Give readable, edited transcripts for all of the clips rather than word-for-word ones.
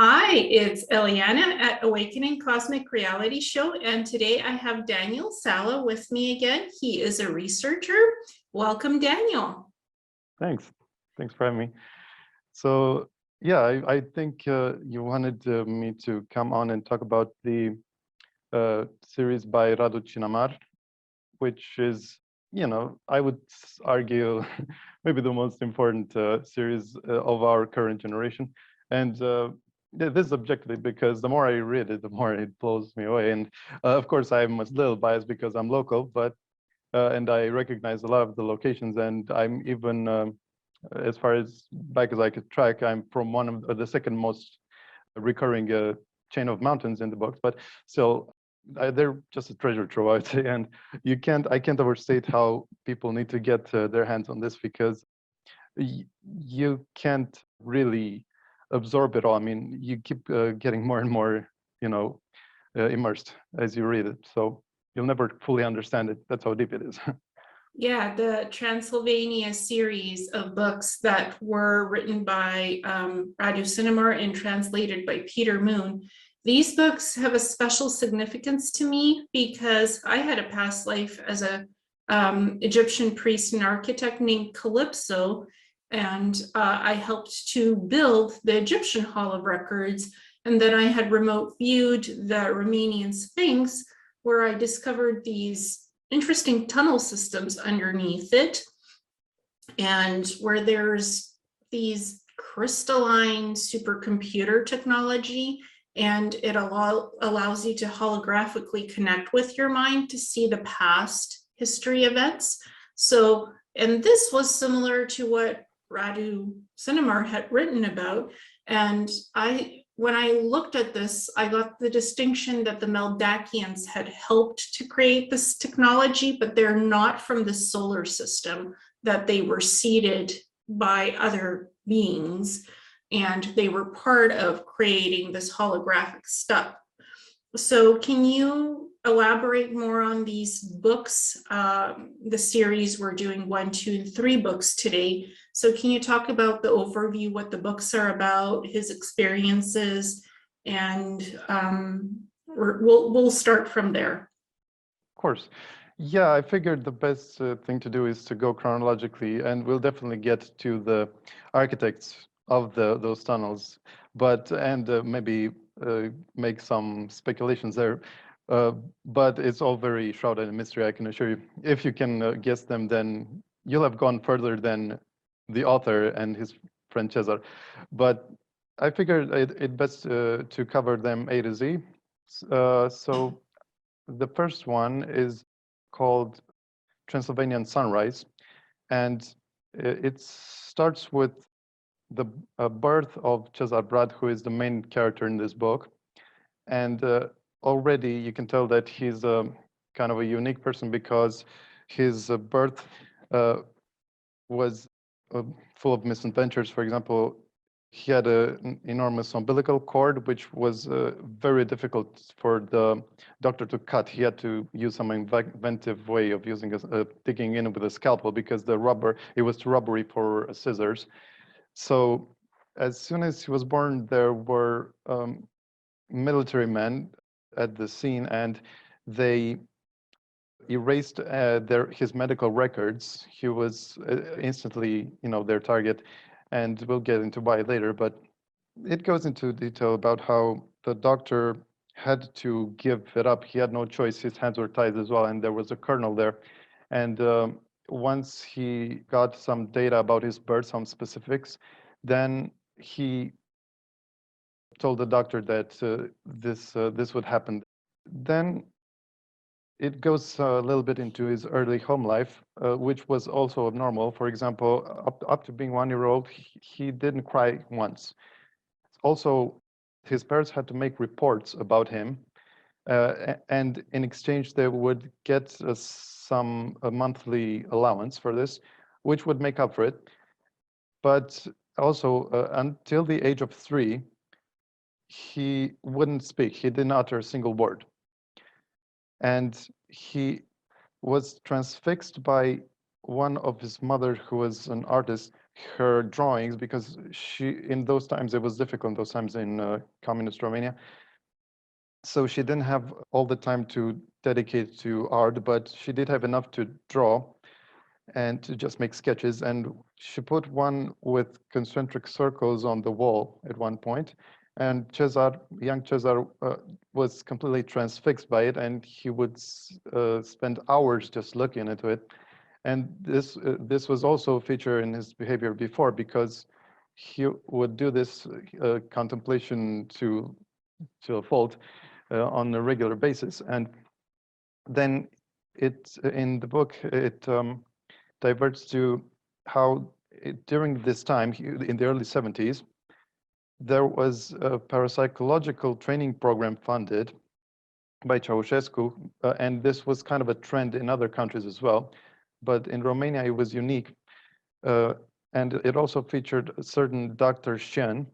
Hi, it's Ileana at Awakening Cosmic Reality Show, and today I have Daniel Sala with me again. He is a researcher. Welcome, Daniel. Thanks for having me. So yeah, I think you wanted me to come on and talk about the series by Radu Cinamar, which is, I would argue maybe the most important series of our current generation. And this is objectively because the more I read it, the more it blows me away. And of course, I'm a little biased because I'm local, but and I recognize a lot of the locations, and I'm even as far as back as I could track, I'm from one of the second most recurring chain of mountains in the books, but still, they're just a treasure trove, I would say. And I can't overstate how people need to get their hands on this, because you can't really absorb it all. I mean, you keep getting more and more, immersed as you read it. So you'll never fully understand it. That's how deep it is. Yeah, the Transylvania series of books that were written by Radu Cinamar and translated by Peter Moon. These books have a special significance to me because I had a past life as a Egyptian priest and architect named Calypso, and I helped to build the Egyptian Hall of Records, and then I had remote viewed the Romanian Sphinx, where I discovered these interesting tunnel systems underneath it, and where there's these crystalline supercomputer technology, and it allows you to holographically connect with your mind to see the past history events. So, and this was similar to what Radu Cinamar had written about. And when I looked at this, I got the distinction that the Meldakians had helped to create this technology, but they're not from the solar system, that they were seeded by other beings, and they were part of creating this holographic stuff. So can you elaborate more on these books? The series, we're doing 1, 2, and 3 books today. So can you talk about the overview, what the books are about, his experiences, and we'll start from there. Of course. Yeah, I figured the best thing to do is to go chronologically, and we'll definitely get to the architects of those tunnels, and maybe make some speculations there. But it's all very shrouded in mystery, I can assure you. If you can guess them, then you'll have gone further than the author and his friend Cesar. But I figured it best to cover them A to Z. So the first one is called Transylvanian Sunrise, and it starts with the birth of Cesar Brad, who is the main character in this book. And already you can tell that he's kind of a unique person, because his birth was full of misadventures. For example, he had an enormous umbilical cord, which was very difficult for the doctor to cut. He had to use some inventive way of using digging in with a scalpel, because it was too rubbery for scissors. So as soon as he was born, there were military men at the scene, and they erased his medical records. He was instantly, their target, and we'll get into why later. But it goes into detail about how the doctor had to give it up. He had no choice. His hands were tied as well, and there was a colonel there. And once he got some data about his birth, some specifics, then he told the doctor that this would happen. Then it goes a little bit into his early home life, which was also abnormal. For example, up to being 1 year old, he didn't cry once. Also, his parents had to make reports about him, and in exchange, they would get a monthly allowance for this, which would make up for it. But also, until the age of 3, he wouldn't speak. He didn't utter a single word. And he was transfixed by one of his mother, who was an artist. her drawings, because in those times, it was difficult in those times in communist Romania. So she didn't have all the time to dedicate to art, but she did have enough to draw and to just make sketches. And she put one with concentric circles on the wall at one point. And young Cesar, was completely transfixed by it, and he would spend hours just looking into it. And this was also a feature in his behavior before, because he would do this contemplation to a fault on a regular basis. And then in the book, it diverts to how during this time, in the early 70s, there was a parapsychological training program funded by Ceausescu, and this was kind of a trend in other countries as well. But in Romania, it was unique. And it also featured a certain Dr. Shen,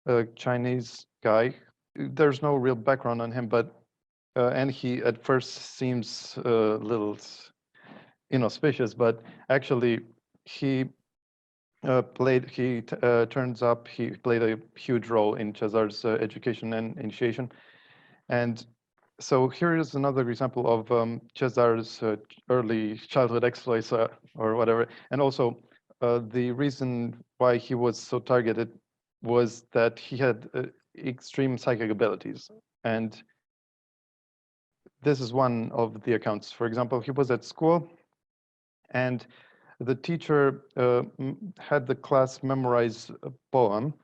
a Chinese guy. There's no real background on him, but and he at first seems a little inauspicious, but actually he turns up, he played a huge role in Cesar's education and initiation. And so here is another example of Cesar's early childhood exploits or whatever. And also the reason why he was so targeted was that he had extreme psychic abilities. And this is one of the accounts. For example, he was at school, and the teacher had the class memorize a poem,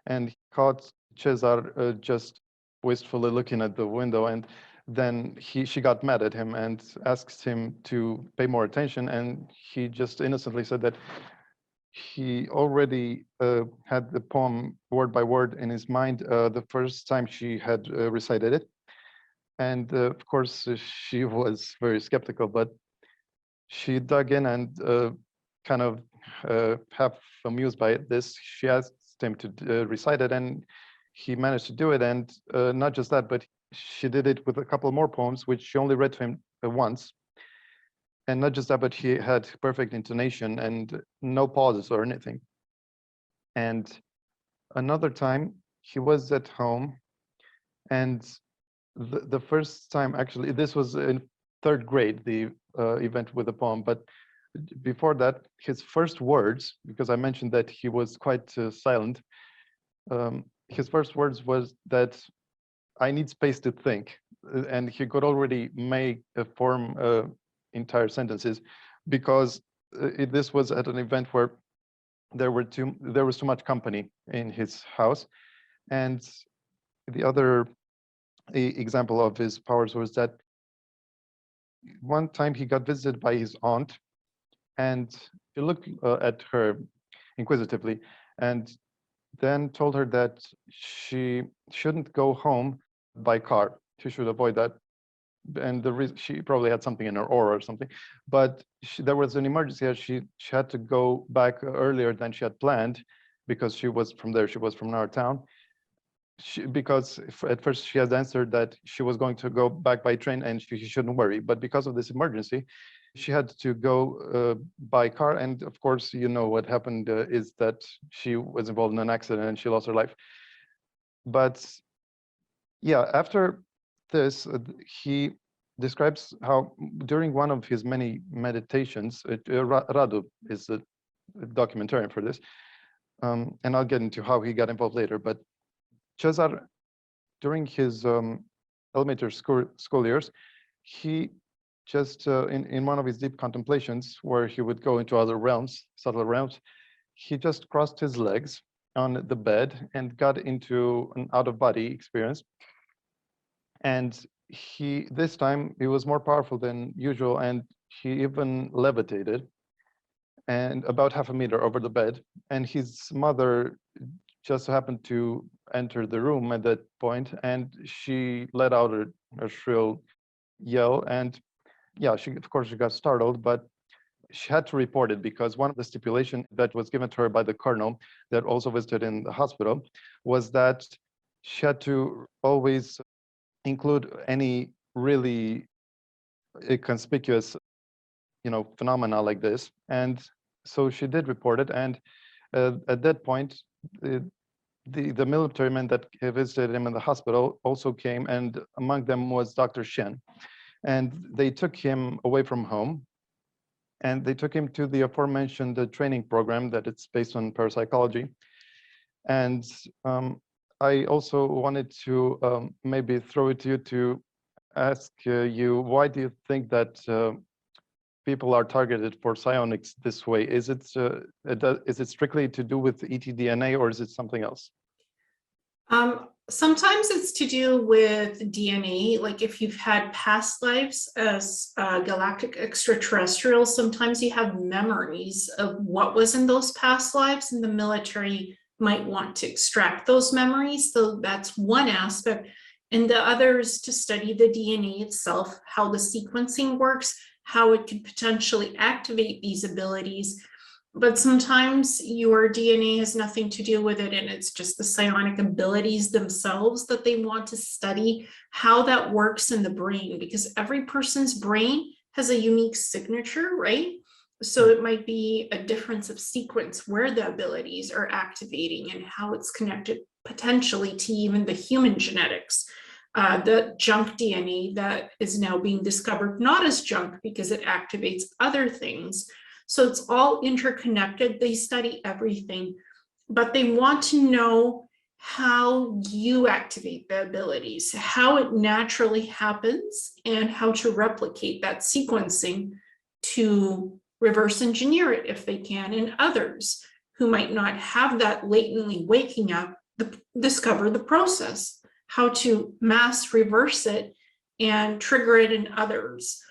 and he caught Cesar just wistfully looking at the window, and then she got mad at him and asked him to pay more attention, and he just innocently said that he already had the poem word by word in his mind the first time she had recited it. And of course, she was very skeptical, but she dug in and kind of half amused by this, she asked him to recite it, and he managed to do it. And not just that, but she did it with a couple more poems, which she only read to him once. And not just that, but he had perfect intonation and no pauses or anything. And another time, he was at home, and the first time, actually, this was in third grade, the event with the poem, but before that, his first words, because I mentioned that he was quite silent, his first words was that I need space to think. And he could already form entire sentences, because this was at an event where there was too much company in his house. And the other example of his powers was that one time he got visited by his aunt, and he looked at her inquisitively, and then told her that she shouldn't go home by car. She should avoid that. And the reason, she probably had something in her aura or something, but there was an emergency. She had to go back earlier than she had planned, because she was from our town. Because at first she had answered that she was going to go back by train and she shouldn't worry. But because of this emergency, she had to go by car. And of course, you know what happened is that she was involved in an accident and she lost her life. But yeah, after this, he describes how during one of his many meditations, Radu is a documentarian for this, and I'll get into how he got involved later. But Cesar, during his elementary school years, he just in one of his deep contemplations, where he would go into other realms, subtle realms, he just crossed his legs on the bed and got into an out-of-body experience. And this time he was more powerful than usual, and he even levitated and about half a meter over the bed. And his mother just happened to enter the room at that point, and she let out a shrill yell. And yeah, she got startled, but she had to report it, because one of the stipulations that was given to her by the colonel that also visited in the hospital was that she had to always include any really conspicuous, phenomena like this. And so she did report it, and at that point, the military men that visited him in the hospital also came, and among them was Dr. Shen. And they took him away from home, and they took him to the aforementioned training program that it's based on parapsychology. And I also wanted to maybe throw it to you to ask you, why do you think that people are targeted for psionics this way? Is it strictly to do with ETDNA, or is it something else? Sometimes it's to do with DNA, like if you've had past lives as galactic extraterrestrials, sometimes you have memories of what was in those past lives, and the military might want to extract those memories. So that's one aspect. And the other is to study the DNA itself, how the sequencing works, how it could potentially activate these abilities. But sometimes your DNA has nothing to do with it, and it's just the psionic abilities themselves that they want to study, how that works in the brain, because every person's brain has a unique signature, right? So it might be a difference of sequence where the abilities are activating and how it's connected potentially to even the human genetics. The junk DNA that is now being discovered, not as junk because it activates other things. So it's all interconnected. They study everything, but they want to know how you activate the abilities, how it naturally happens, and how to replicate that sequencing to reverse engineer it if they can, and others who might not have that latently waking up, discover the process, how to mass reverse it and trigger it in others.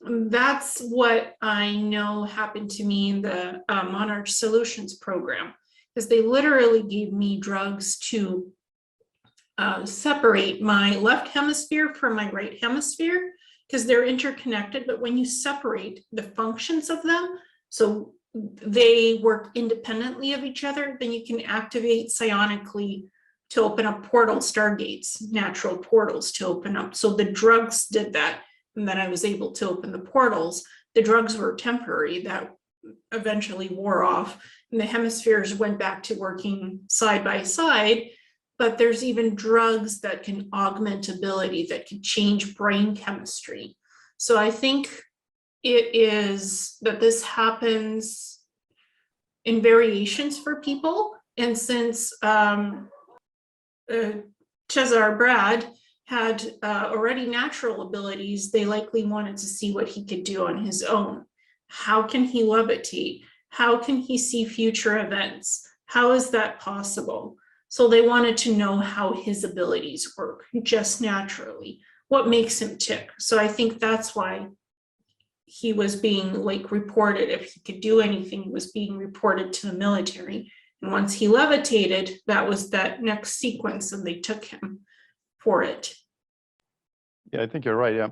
That's what I know happened to me in the Monarch Solutions program, because they literally gave me drugs to separate my left hemisphere from my right hemisphere, because they're interconnected, but when you separate the functions of them, so they work independently of each other, then you can activate psionically to open up portal stargates, natural portals to open up. So the drugs did that, and then I was able to open the portals. The drugs were temporary, that eventually wore off, and the hemispheres went back to working side by side. But there's even drugs that can augment ability, that can change brain chemistry. So I think it is that this happens in variations for people. And since Cesar Brad had already natural abilities, they likely wanted to see what he could do on his own. How can he levitate? How can he see future events? How is that possible? So they wanted to know how his abilities work just naturally, what makes him tick. So I think that's why he was being like reported. If he could do anything, he was being reported to the military. And once he levitated, that was that next sequence, and they took him for it. Yeah, I think you're right. Yeah.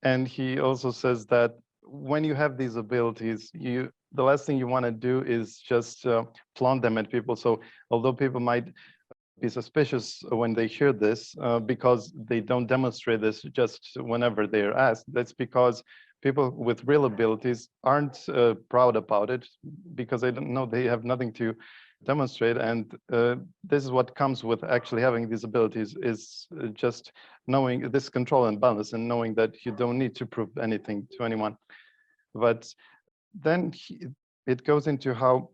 And he also says that when you have these abilities, the last thing you want to do is just flaunt them at people. So although people might be suspicious when they hear this, because they don't demonstrate this just whenever they're asked, that's because people with real abilities aren't proud about it, because they don't know, they have nothing to demonstrate. And this is what comes with actually having these abilities, is just knowing this control and balance, and knowing that you don't need to prove anything to anyone. But then it goes into how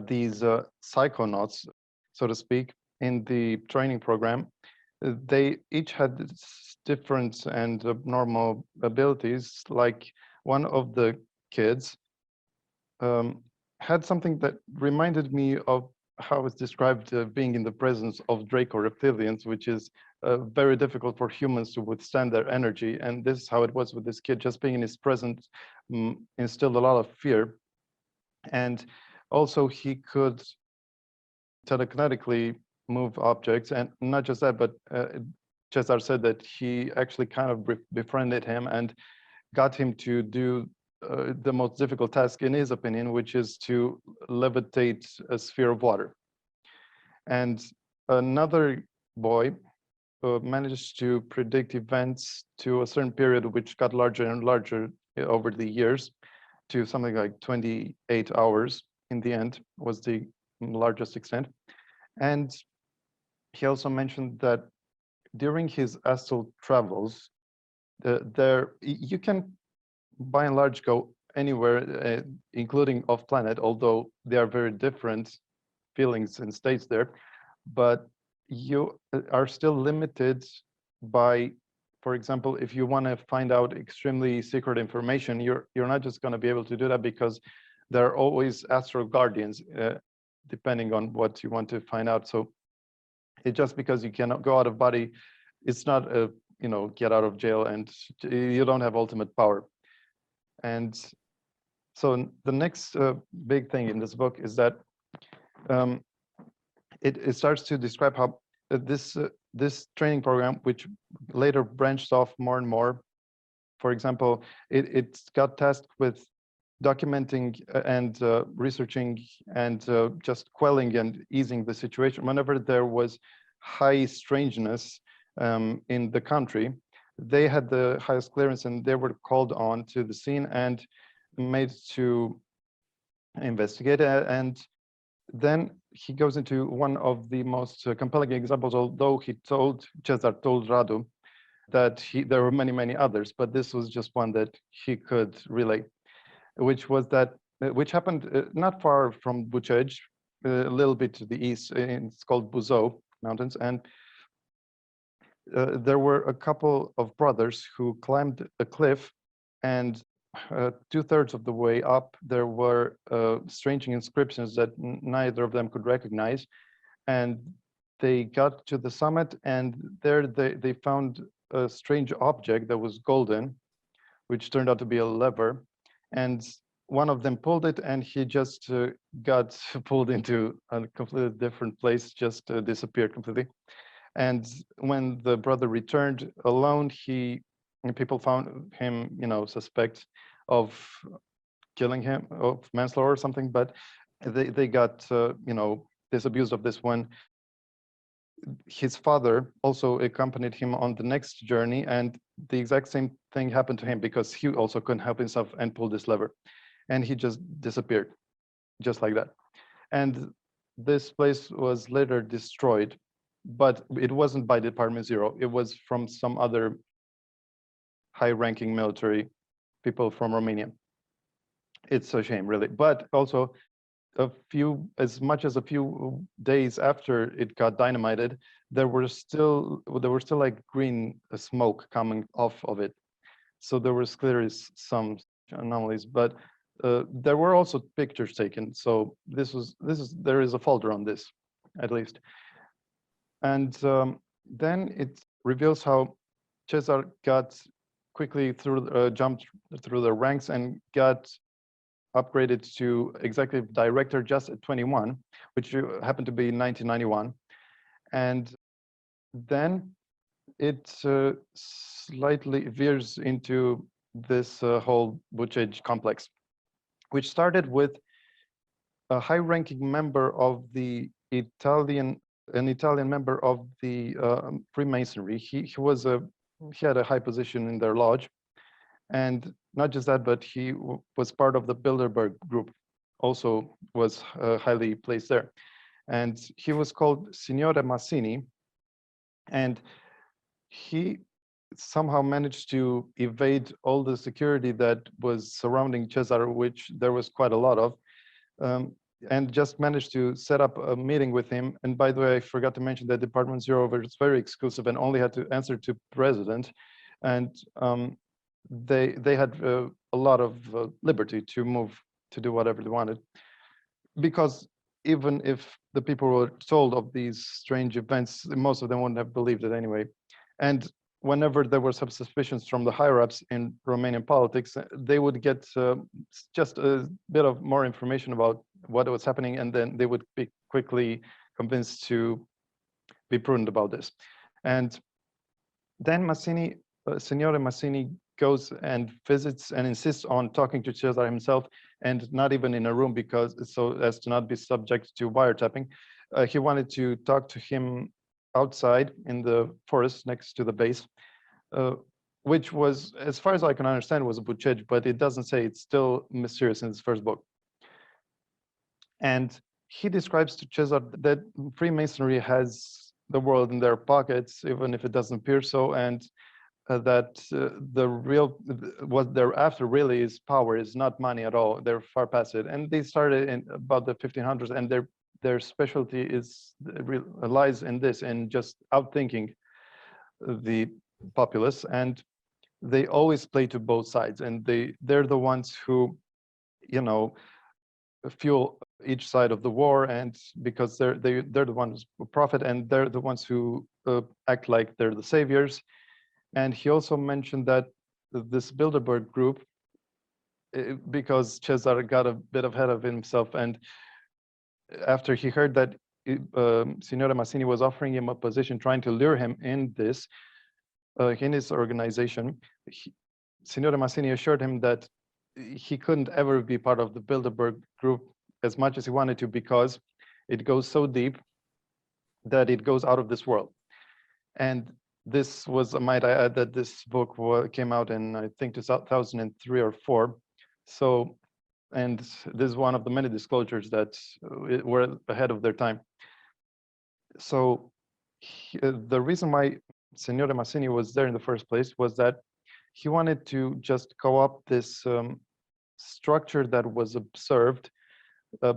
these psychonauts, so to speak, in the training program, they each had different and abnormal abilities. Like one of the kids had something that reminded me of how it's described being in the presence of Draco reptilians, which is very difficult for humans to withstand their energy. And this is how it was with this kid. Just being in his presence instilled a lot of fear. And also he could telekinetically move objects. And not just that, but Cesar said that he actually kind of befriended him and got him to do the most difficult task in his opinion, which is to levitate a sphere of water. And another boy managed to predict events to a certain period, which got larger and larger over the years, to something like 28 hours. in the end was the largest extent. And he also mentioned that during his astral travels, you can by and large go anywhere, including off planet, although they are very different feelings and states there, but you are still limited by, for example, if you want to find out extremely secret information, you're not just going to be able to do that, because there are always astral guardians, depending on what you want to find out. So it's just because you cannot go out of body, it's not a, you know, get out of jail, and you don't have ultimate power. And so the next big thing in this book is that it starts to describe how this training program, which later branched off more and more. For example, it got tasked with documenting and researching and just quelling and easing the situation whenever there was high strangeness in the country. They had the highest clearance, and they were called on to the scene and made to investigate. And then he goes into one of the most compelling examples, although Cesar told Radu that there were many others, but this was just one that he could relate, which happened not far from Bucegi, a little bit to the east. It's called Buzau Mountains, and there were a couple of brothers who climbed a cliff, and 2/3 of the way up, there were strange inscriptions that neither of them could recognize. And they got to the summit, and there they found a strange object that was golden, which turned out to be a lever. And one of them pulled it, and he just got pulled into a completely different place, just disappeared completely. And when the brother returned alone, people found him, you know, suspect of killing him, of manslaughter or something. But they got, you know, disabused of this when his father also accompanied him on the next journey, and the exact same thing happened to him, because he also couldn't help himself and pulled this lever, and he just disappeared, just like that. And this place was later destroyed, but it wasn't by Department Zero. It was from some other high-ranking military people from Romania. It's a shame, really. But also, as much as a few days after it got dynamited, there were still like green smoke coming off of it. So there was clearly some anomalies, but there were also pictures taken. So there is a folder on this, at least. And then it reveals how Cesar got quickly jumped through the ranks and got upgraded to executive director just at 21, which happened to be in 1991. And then it slightly veers into this whole Bucegi complex, which started with a high-ranking member of the an Italian member of the Freemasonry. He had a high position in their lodge. And not just that, but he was part of the Bilderberg group, also was highly placed there. And he was called Signore Massini. And he somehow managed to evade all the security that was surrounding Cesar, which there was quite a lot of, and just managed to set up a meeting with him. And by the way, I forgot to mention that Department Zero was very exclusive and only had to answer to president. And they had a lot of liberty to move, to do whatever they wanted, because even if the people were told of these strange events, most of them wouldn't have believed it anyway. And whenever there were some suspicions from the higher ups in Romanian politics, they would get just a bit of more information about what was happening, and then they would be quickly convinced to be prudent about this. And then Massini, Signore Massini, goes and visits and insists on talking to Cesar himself, and not even in a room, because so as to not be subject to wiretapping. He wanted to talk to him outside in the forest next to the base, which was, as far as I can understand, was a Bucegi, but it doesn't say. It's still mysterious in this first book. And he describes to Cesar that Freemasonry has the world in their pockets, even if it doesn't appear so, and that what they're after really is power, is not money at all. They're far past it. And they started in about the 1500s, and their specialty lies in this, in just outthinking the populace. And they always play to both sides, and they're the ones who, fuel each side of the war, and because they're the ones who profit, and they're the ones who act like they're the saviors. And he also mentioned that this Bilderberg group, because Cesar got a bit ahead of himself, and after he heard that Signora Massini was offering him a position, trying to lure him in this, in his organization, Signora Massini assured him that he couldn't ever be part of the Bilderberg group as much as he wanted to, because it goes so deep that it goes out of this world. And this was, might I add, that this book came out in, I think, 2003 or 4. So, and this is one of the many disclosures that were ahead of their time. So the reason why Signore Massini was there in the first place was that he wanted to just co-opt this structure that was observed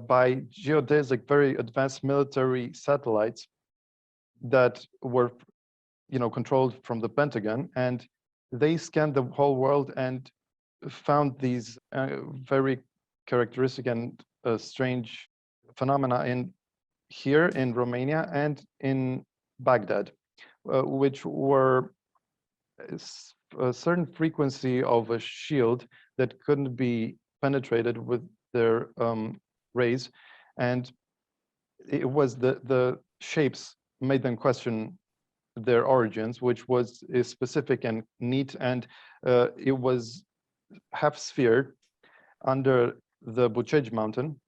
by geodesic, very advanced military satellites that were, controlled from the Pentagon, and they scanned the whole world and found these very characteristic and strange phenomena here in Romania and in Baghdad, which were a certain frequency of a shield that couldn't be penetrated with their rays, and it was the shapes made them question their origins, which was specific and neat, and it was half sphere under the Bucegi mountain,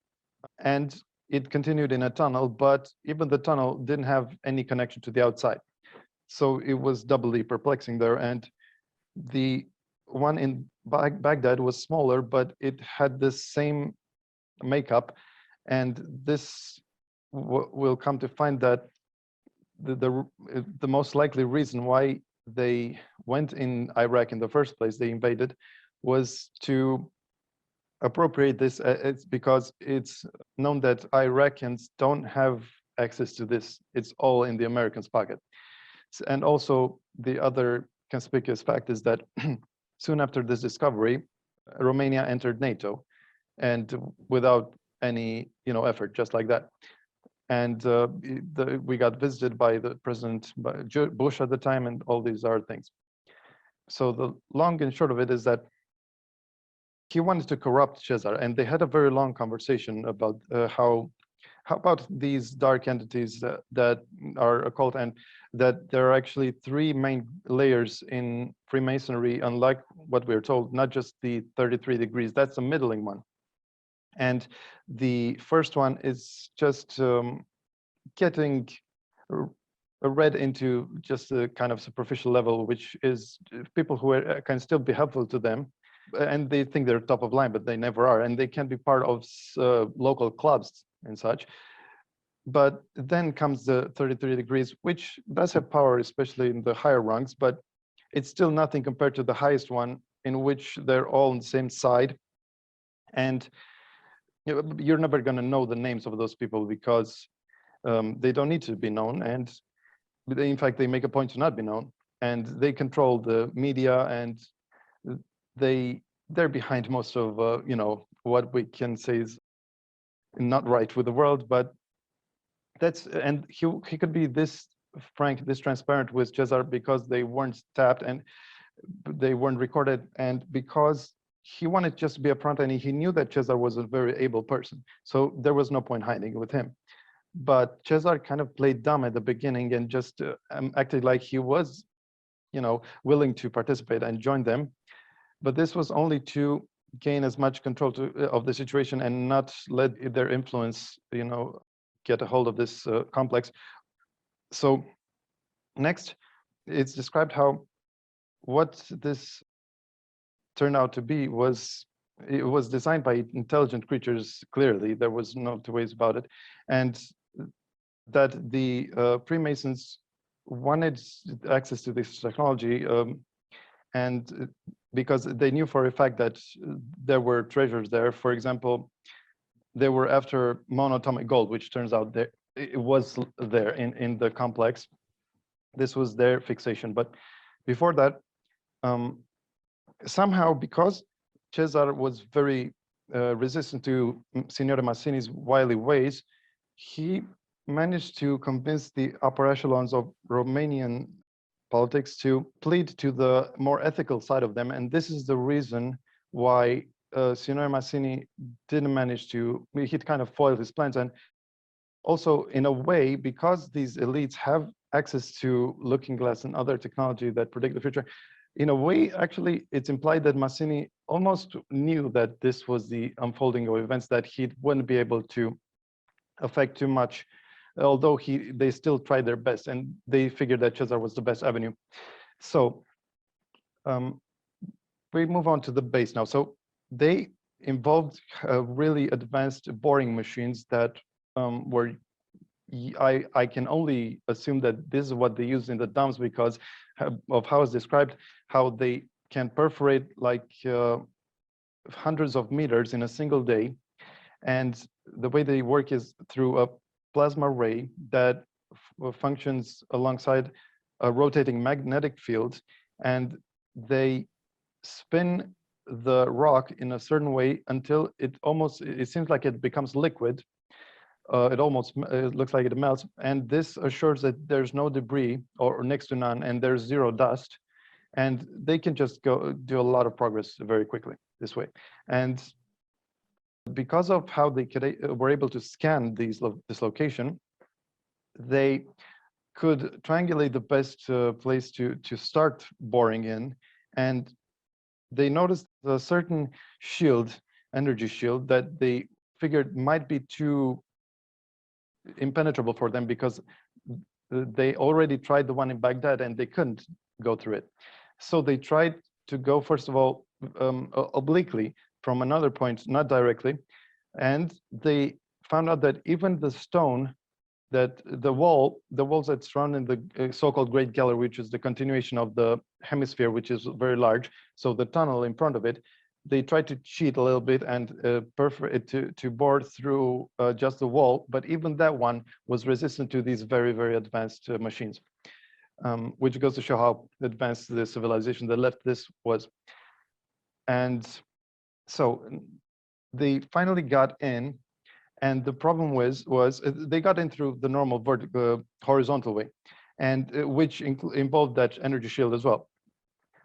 and it continued in a tunnel, but even the tunnel didn't have any connection to the outside. So it was doubly perplexing there. And the one in Baghdad was smaller, but it had the same makeup. And this will come to find that the most likely reason why they went in Iraq in the first place, they invaded, was to appropriate this. It's because it's known that Iraqis don't have access to this. It's all in the Americans' pocket. And also the other conspicuous fact is that soon after this discovery, Romania entered NATO, and without any effort, just like that. And we got visited by the President Bush at the time, and all these other things. So the long and short of it is that he wanted to corrupt Cesar, and they had a very long conversation about how about these dark entities that are occult, and that there are actually 3 main layers in Freemasonry, unlike what we're told, not just the 33 degrees, that's a middling one. And the first one is just getting read into just a kind of superficial level, which is people who can still be helpful to them, and they think they're top of line, but they never are, and they can be part of local clubs and such. But then comes the 33 degrees, which does have power, especially in the higher rungs, but it's still nothing compared to the highest one, in which they're all on the same side. And you're never going to know the names of those people, because they don't need to be known, and in fact they make a point to not be known, and they control the media, and they're behind most of what we can say is not right with the world. But and he could be this frank, this transparent with Cesar, because they weren't tapped and they weren't recorded, and because he wanted just to be upfront, and he knew that Cesar was a very able person, so there was no point hiding with him. But Cesar kind of played dumb at the beginning and just acted like he was, willing to participate and join them. But this was only to gain as much control of the situation and not let their influence, get a hold of this complex. So next, it's described how what this turned out to be was it was designed by intelligent creatures, clearly, there was no two ways about it, and that the Freemasons wanted access to this technology, and because they knew for a fact that there were treasures there. For example, they were after monatomic gold, which turns out that it was there in the complex. This was their fixation. But before that, somehow, because Cesar was very resistant to Signore Massini's wily ways, he managed to convince the upper echelons of Romanian politics to plead to the more ethical side of them. And this is the reason why Signore Massini didn't manage to, he kind of foiled his plans. And also, in a way, because these elites have access to looking glass and other technology that predict the future, in a way, actually, it's implied that Massini almost knew that this was the unfolding of events, that he wouldn't be able to affect too much, although they still tried their best, and they figured that Cesar was the best avenue. So we move on to the base now. So they involved really advanced boring machines that were, I can only assume that this is what they use in the dumps because of how it's described, how they can perforate like hundreds of meters in a single day. And the way they work is through a plasma ray that functions alongside a rotating magnetic field, and they spin the rock in a certain way until it seems like it becomes liquid. It looks like it melts, and this assures that there's no debris or next to none, and there's zero dust, and they can just go do a lot of progress very quickly this way. And because of how they were able to scan this location, they could triangulate the best place to start boring in, and they noticed a certain shield, energy shield, that they figured might be too impenetrable for them because they already tried the one in Baghdad and they couldn't go through it. So they tried to go, first of all, obliquely from another point, not directly, and they found out that even the stone, that the walls that surround the so-called Great Gallery, which is the continuation of the hemisphere, which is very large, so the tunnel in front of it, they tried to cheat a little bit and perforate to bore through just the wall, but even that one was resistant to these very, very advanced machines, which goes to show how advanced the civilization that left this was. And so they finally got in, and the problem was they got in through the normal horizontal way, and which involved that energy shield as well.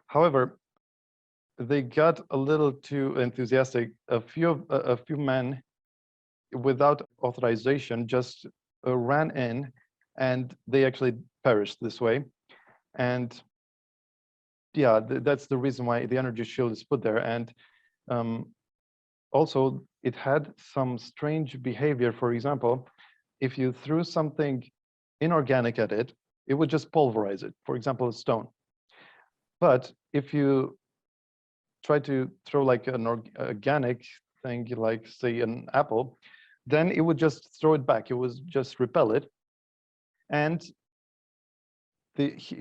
However, they got a little too enthusiastic. A few men, without authorization, just ran in, and they actually perished this way. And yeah, that's the reason why the energy shield is put there. And also, it had some strange behavior. For example, if you threw something inorganic at it, it would just pulverize it. For example, a stone. But if you try to throw like an organic thing, like say an apple, then it would just throw it back. It would just repel it. And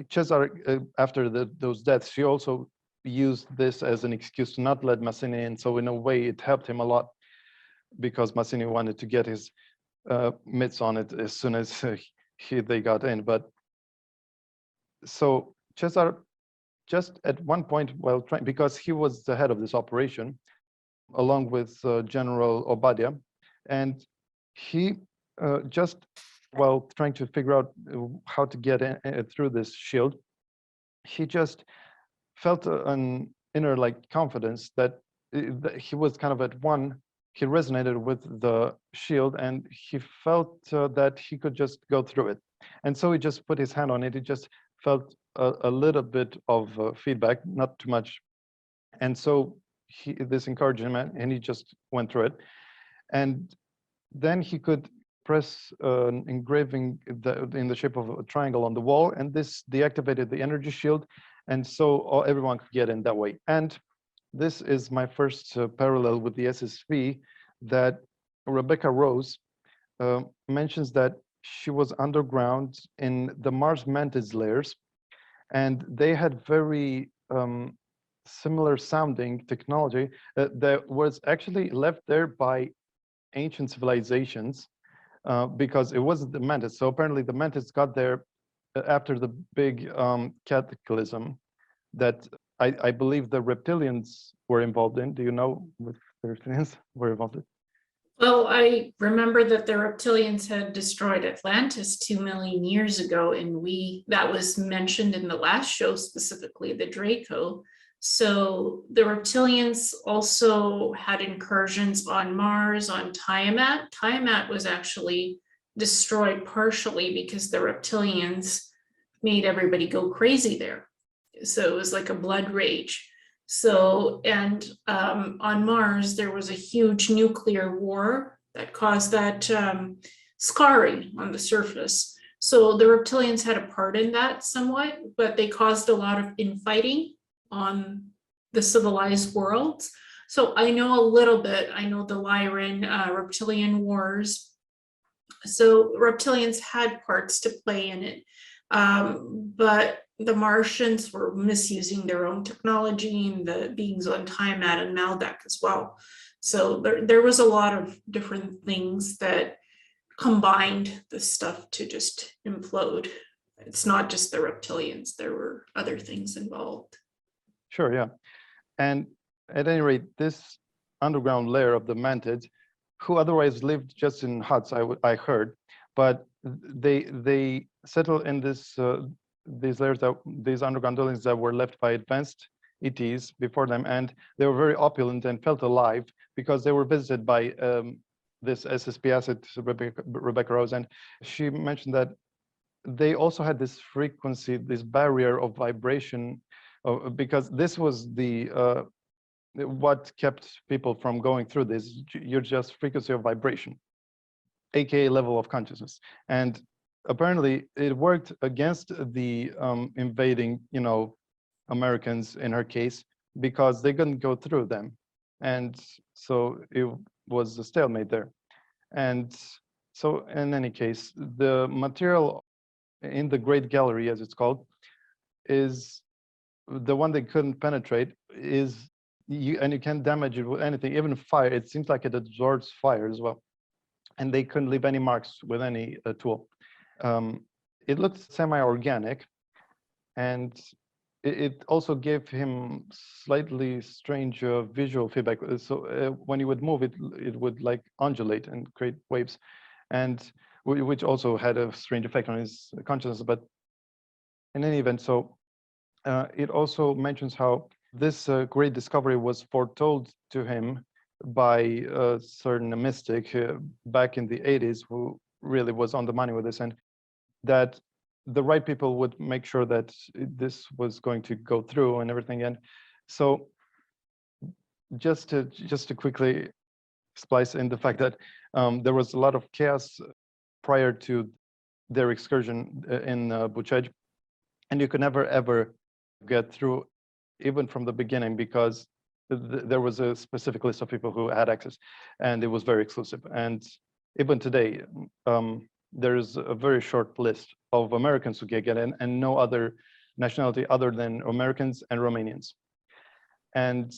Cesar, after those deaths, she also used this as an excuse to not let Massini in. So in a way, it helped him a lot because Massini wanted to get his mitts on it as soon as they got in. But so Cesar, just at one point while trying, because he was the head of this operation, along with General Obadia, and he just while trying to figure out how to get in, through this shield, he just felt an inner like confidence that he was kind of at one. He resonated with the shield, and he felt that he could just go through it. And so he just put his hand on it. He just felt a little bit of feedback, not too much. And so this encouraged him, and he just went through it. And then he could press an engraving in the shape of a triangle on the wall, and this deactivated the energy shield. And so everyone could get in that way. And this is my first parallel with the SSV, that Rebecca Rose mentions that she was underground in the Mars mantis layers, and they had very similar sounding technology that was actually left there by ancient civilizations because it wasn't the mantis. So apparently the mantis got there after the big cataclysm that I believe the reptilians were involved in. Do you know what the reptilians were involved in? Well, I remember that the reptilians had destroyed Atlantis 2 million years ago, and that was mentioned in the last show, specifically the Draco. So the reptilians also had incursions on Mars, on Tiamat. Tiamat was actually destroyed partially because the reptilians made everybody go crazy there. So it was like a blood rage. So, and on Mars, there was a huge nuclear war that caused that scarring on the surface. So the reptilians had a part in that somewhat, but they caused a lot of infighting on the civilized worlds. So I know a little bit. I know the Lyran reptilian wars. So reptilians had parts to play in it. But the Martians were misusing their own technology, and the beings on Tiamat and Maldak as well. So there was a lot of different things that combined the stuff to just implode. It's not just the reptilians, there were other things involved. Sure, yeah. And at any rate, this underground layer of the mantids, who otherwise lived just in huts, I heard, but they settle in these layers, these underground buildings that were left by advanced ETs before them, and they were very opulent and felt alive because they were visited by this SSP asset, Rebecca Rose, and she mentioned that they also had this frequency, this barrier of vibration, because this was what kept people from going through this. You're just frequency of vibration, aka level of consciousness, and apparently it worked against the invading, Americans in her case, because they couldn't go through them, and so it was a stalemate there. And so in any case, the material in the Great Gallery, as it's called, is the one they couldn't penetrate, and you can't damage it with anything, even fire. It seems like it absorbs fire as well, and they couldn't leave any marks with any tool. It looked semi-organic, and it also gave him slightly strange visual feedback. So when he would move, it would like undulate and create waves, and which also had a strange effect on his consciousness. But in any event, so it also mentions how this great discovery was foretold to him by a certain mystic back in the 80s, who really was on the money with this, and that the right people would make sure that this was going to go through and everything. And so just to quickly splice in the fact that there was a lot of chaos prior to their excursion in Bucegi, and you could never ever get through even from the beginning, because there was a specific list of people who had access, and it was very exclusive. And even today, there's a very short list of Americans who can get in, and no other nationality other than Americans and Romanians. And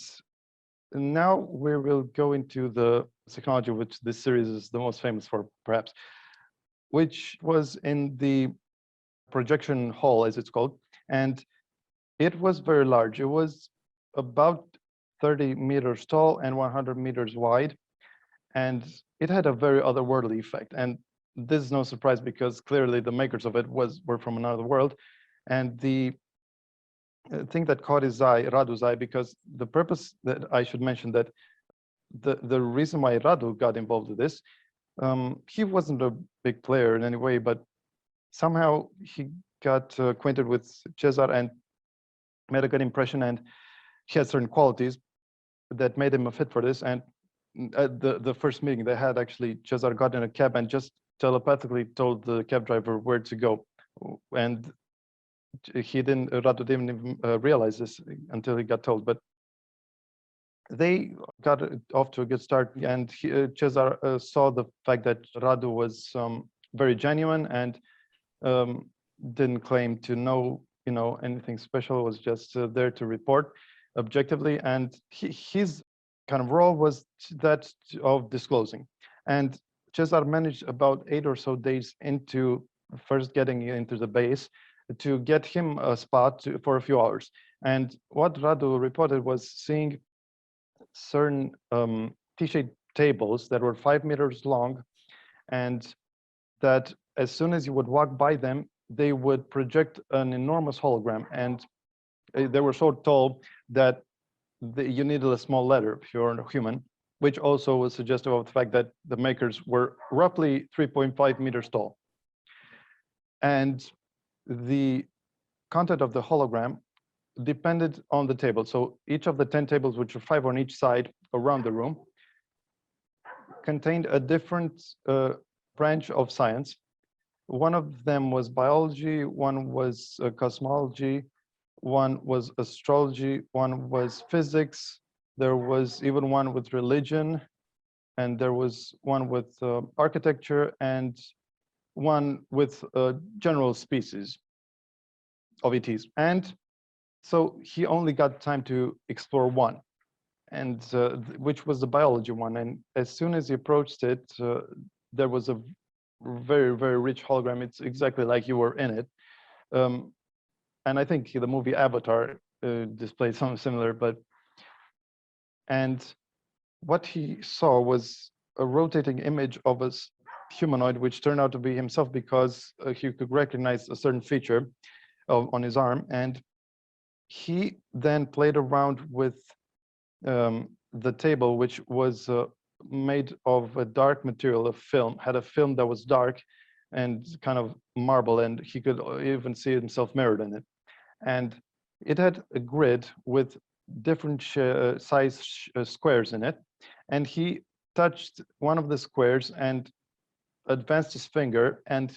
now we will go into the technology which this series is the most famous for, perhaps, which was in the projection hall, as it's called. And it was very large. It was about 30 meters tall and 100 meters wide. And it had a very otherworldly effect. And this is no surprise, because clearly the makers of it were from another world. And the thing that caught his eye, Radu's eye, because the purpose that I should mention that the reason why Radu got involved with this, he wasn't a big player in any way, but somehow he got acquainted with Cesar and made a good impression, and he had certain qualities that made him a fit for this. And at the first meeting they had, actually, Cesar got in a cab and just telepathically told the cab driver where to go, and Radu didn't even realize this until he got told. But they got off to a good start, and Cesar saw the fact that Radu was very genuine and didn't claim to know, anything special, was just there to report objectively, and his kind of role was that of disclosing. And Cesar managed about 8 or so days into first getting into the base to get him a spot for a few hours. And what Radu reported was seeing certain T-shaped tables that were 5 meters long, and that as soon as you would walk by them, they would project an enormous hologram. And they were so tall that you needed a small ladder if you're a human, which also was suggestive of the fact that the makers were roughly 3.5 meters tall. And the content of the hologram depended on the table. So each of the 10 tables, which are 5 on each side around the room, contained a different branch of science. One of them was biology, one was cosmology, one was astrology, one was physics, there was even one with religion, and there was one with architecture, and one with general species of ETs. And so he only got time to explore one, and which was the biology one. And as soon as he approached it, there was a very, very rich hologram. It's exactly like you were in it. And I think the movie Avatar displayed something similar. And what he saw was a rotating image of a humanoid, which turned out to be himself, because he could recognize a certain feature on his arm. And he then played around with the table, which was made of a dark material, a film, had a film that was dark and kind of marble, and he could even see himself mirrored in it. And it had a grid with different size squares in it. And he touched one of the squares and advanced his finger, and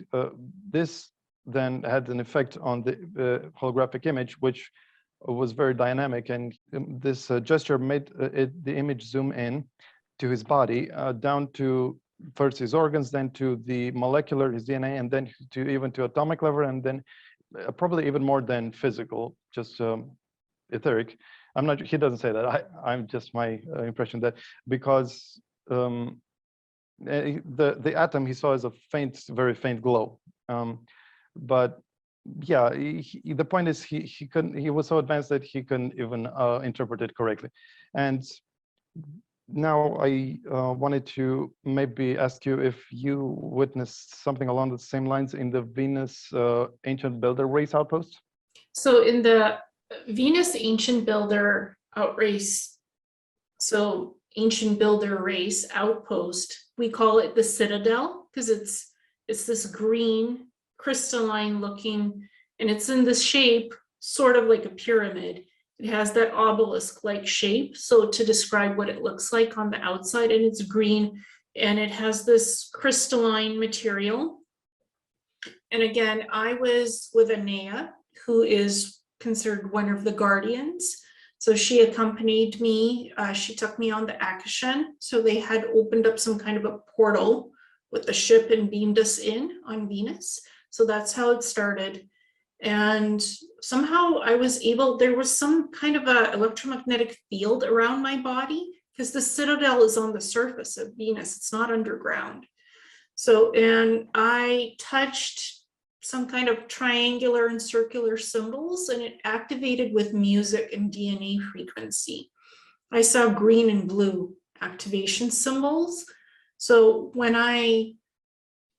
this then had an effect on the holographic image, which was very dynamic. And this gesture made the image zoom in to his body, down to first his organs, then to the molecular, his DNA, and then to even to atomic level, and then probably even more than physical, just etheric. I'm not, he doesn't say that. I'm just my impression that, because the atom he saw as a faint, very faint glow. But yeah, the point is he was so advanced that he couldn't even interpret it correctly. And now I wanted to maybe ask you if you witnessed something along the same lines in the Venus Ancient Builder Race outpost. So in the Venus Ancient Builder Outrace, so Ancient Builder Race outpost, we call it the Citadel, because it's this green crystalline looking, and it's in this shape sort of like a pyramid. It has that obelisk-like shape, so to describe what it looks like on the outside, and it's green, and it has this crystalline material. And again, I was with Anea, who is considered one of the guardians. So she accompanied me, she took me on the Akashen. So they had opened up some kind of a portal with the ship and beamed us in on Venus. So that's how it started. And somehow I was able, there was some kind of a electromagnetic field around my body, because the Citadel is on the surface of Venus, it's not underground. So, and I touched some kind of triangular and circular symbols, and it activated with music and DNA frequency. I saw green and blue activation symbols. So when I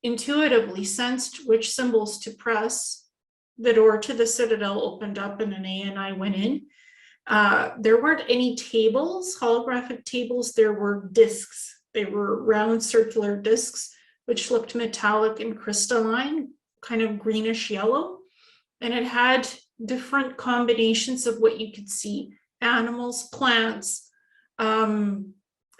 intuitively sensed which symbols to press, the door to the Citadel opened up, and Anea and I went in. There weren't any tables, holographic tables, there were discs. They were round circular discs, which looked metallic and crystalline, kind of greenish yellow. And it had different combinations of what you could see: animals, plants,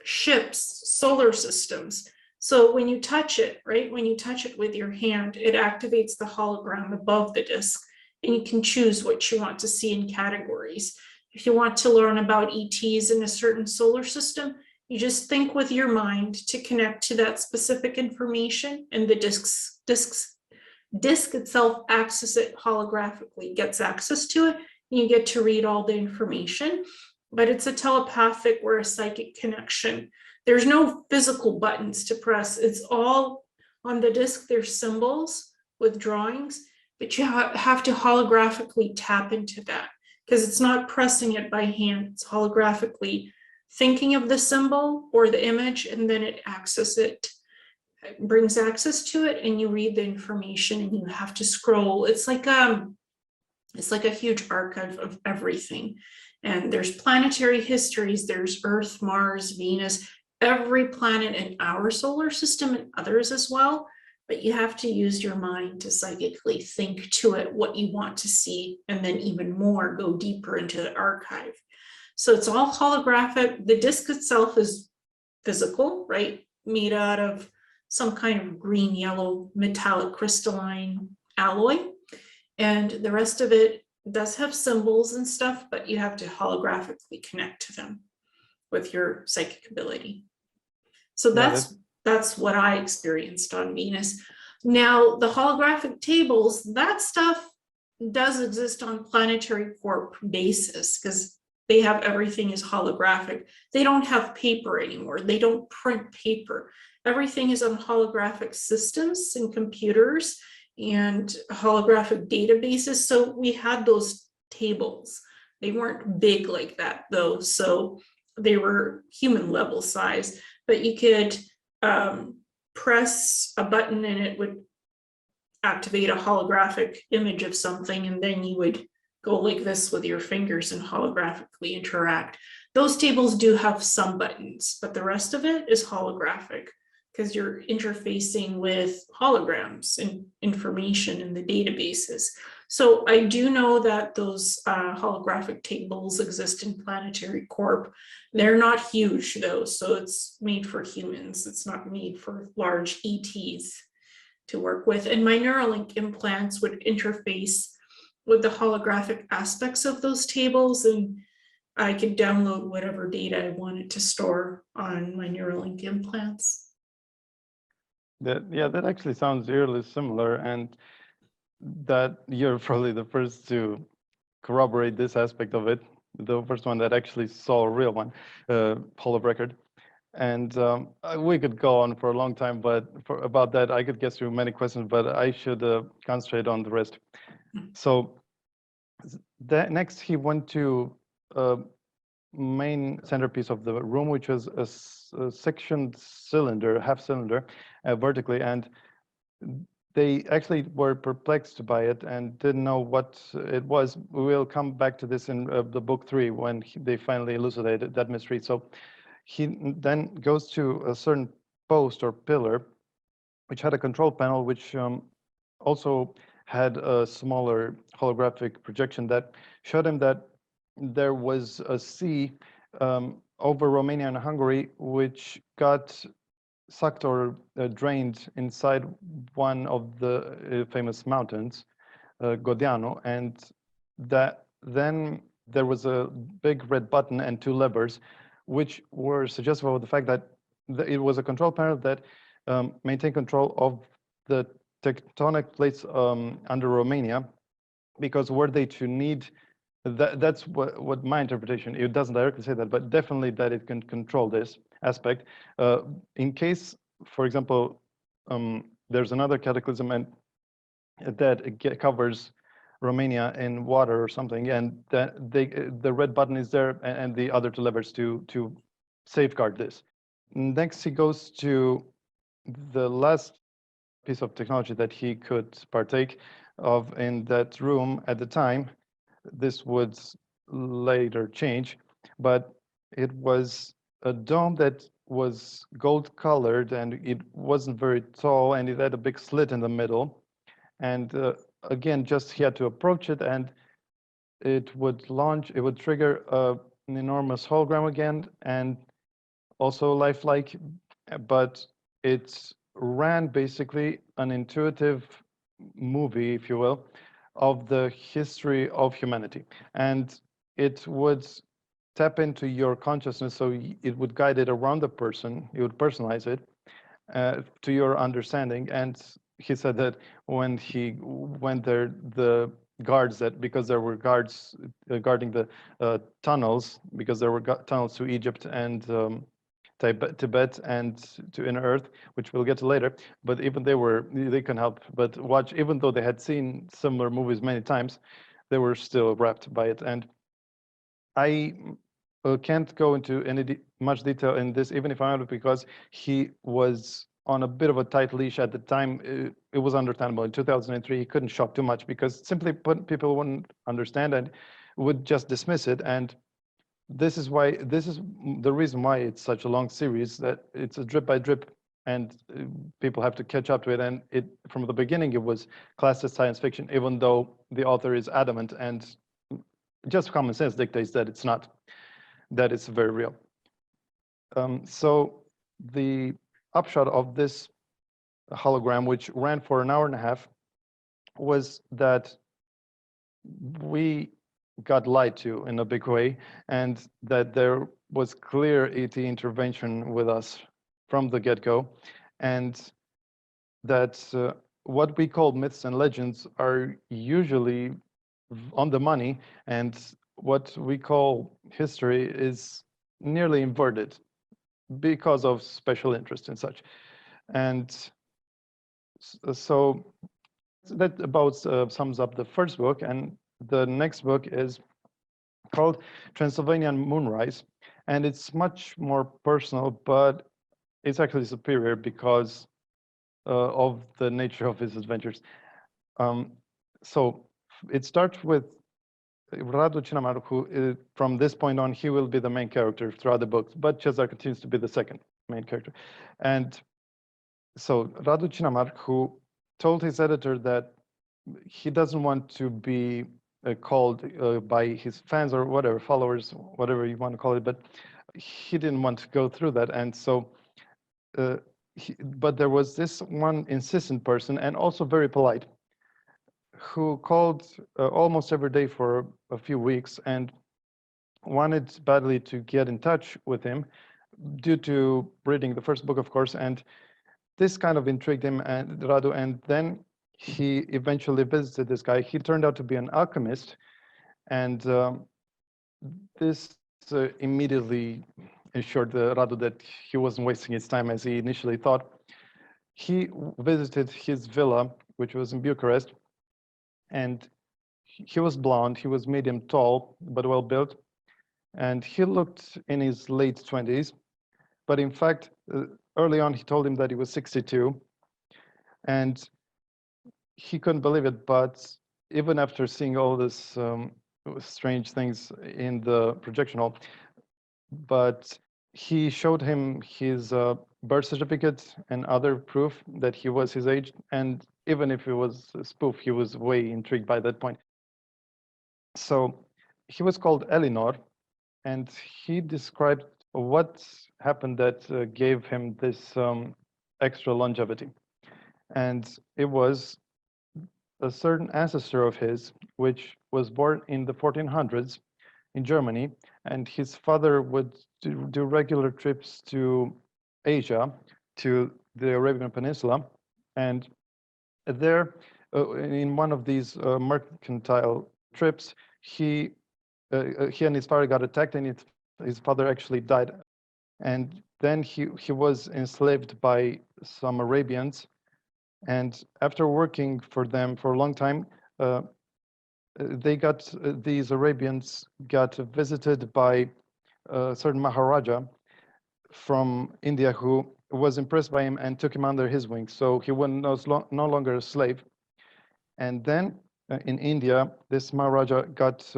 ships, solar systems. So when you touch it, right, when you touch it with your hand, it activates the hologram above the disc, and you can choose what you want to see in categories. If you want to learn about ETs in a certain solar system, you just think with your mind to connect to that specific information, and the disk itself access it holographically, gets access to it, and you get to read all the information. But it's a telepathic or a psychic connection. There's no physical buttons to press. It's all on the disk. There's symbols with drawings, but you have to holographically tap into that, because it's not pressing it by hand. It's holographically thinking of the symbol or the image, and then it brings access to it, and you read the information, and you have to scroll. It's like a huge archive of everything. And there's planetary histories, there's Earth, Mars, Venus, every planet in our solar system and others as well. But you have to use your mind to psychically think to it what you want to see, and then even more, go deeper into the archive. So it's all holographic. The disk itself is physical, right? Made out of some kind of green, yellow, metallic crystalline alloy. And the rest of it does have symbols and stuff, but you have to holographically connect to them with your psychic ability. So that's what I experienced on Venus. Now, the holographic tables, that stuff does exist on planetary corp basis, because they have everything is holographic. They don't have paper anymore. They don't print paper. Everything is on holographic systems and computers and holographic databases. So we had those tables. They weren't big like that though. So they were human level size, but you could press a button and it would activate a holographic image of something, and then you would go like this with your fingers and holographically interact. Those tables do have some buttons, but the rest of it is holographic, because you're interfacing with holograms and information in the databases. So I do know that those holographic tables exist in Planetary Corp. They're not huge though, so it's made for humans. It's not made for large ETs to work with. And my Neuralink implants would interface with the holographic aspects of those tables, and I could download whatever data I wanted to store on my Neuralink implants. That actually sounds eerily similar, and that you're probably the first to corroborate this aspect of it, the first one that actually saw a real one, Hall of Record. And we could go on for a long time, but about that, I could get through many questions, but I should concentrate on the rest. So next, he went to main centerpiece of the room, which was a sectioned cylinder, half cylinder, vertically, and they actually were perplexed by it and didn't know what it was. We'll come back to this in the book 3 when they finally elucidated that mystery. So he then goes to a certain post or pillar, which had a control panel, which also had a smaller holographic projection that showed him that there was a sea over Romania and Hungary, which got sucked or drained inside one of the famous mountains, Godiano, and that then there was a big red button and 2 levers, which were suggestive of the fact that it was a control panel that maintained control of the tectonic plates under Romania, because were they to need, that's what my interpretation, it doesn't directly say that, but definitely that it can control this aspect. In case, for example, there's another cataclysm and that covers Romania in water or something, and that the red button is there and the other 2 levers to safeguard this. Next, he goes to the last piece of technology that he could partake of in that room at the time. This would later change, but it was a dome that was gold colored, and it wasn't very tall, and it had a big slit in the middle. And again, just he had to approach it, and it would trigger an enormous hologram again, and also lifelike, but it ran basically an intuitive movie, if you will, of the history of humanity. And it would tap into your consciousness, so it would guide it around the person. It would personalize it to your understanding. And he said that when he went there, the guards, that because there were guards guarding the tunnels, because there were tunnels to Egypt and Tibet and to inner earth, which we'll get to later, but even they can help but watch, even though they had seen similar movies many times, they were still wrapped by it. And I can't go into any much detail in this, even if I want to, because he was on a bit of a tight leash at the time. It was understandable. In 2003, he couldn't shock too much because simply put, people wouldn't understand and would just dismiss it. And this is the reason why it's such a long series, that it's a drip by drip, and people have to catch up to it. And it, from the beginning, it was classed as science fiction, even though the author is adamant, and just common sense dictates that it's not, that it's very real. So the upshot of this hologram, which ran for an hour and a half, was that we got lied to in a big way, and that there was clear ET intervention with us from the get-go, and that what we call myths and legends are usually on the money, and what we call history is nearly inverted because of special interest and such. And so that about sums up the first book. And the next book is called Transylvanian Moonrise, and it's much more personal, but it's actually superior because of the nature of his adventures. So it starts with Radu Cinamar, who from this point on, he will be the main character throughout the books, but Cesar continues to be the second main character. And so Radu Cinamar, who told his editor that he doesn't want to be called by his fans or whatever, followers, whatever you want to call it, but he didn't want to go through that. And so, but there was this one insistent person, and also very polite, who called almost every day for a few weeks and wanted badly to get in touch with him due to reading the first book, of course. And this kind of intrigued him and Radu, and then he eventually visited this guy. He turned out to be an alchemist, and this immediately assured Radu that he wasn't wasting his time as he initially thought. He visited his villa, which was in Bucharest, and he was blonde, he was medium tall, but well built, and he looked in his late 20s, but in fact, early on, he told him that he was 62, and he couldn't believe it. But even after seeing all this strange things in the projection hall, but he showed him his birth certificate and other proof that he was his age. And even if it was a spoof, he was way intrigued by that point. So he was called Eleanor, and he described what happened that gave him this extra longevity. And it was a certain ancestor of his, which was born in the 1400s in Germany, and his father would do regular trips to Asia, to the Arabian Peninsula, and there, in one of these mercantile trips, he and his father got attacked, and his father actually died. And then he was enslaved by some Arabians, and after working for them for a long time, these Arabians got visited by a certain Maharaja from India, who was impressed by him and took him under his wing, so he was no longer a slave. And then in India, this Maharaja got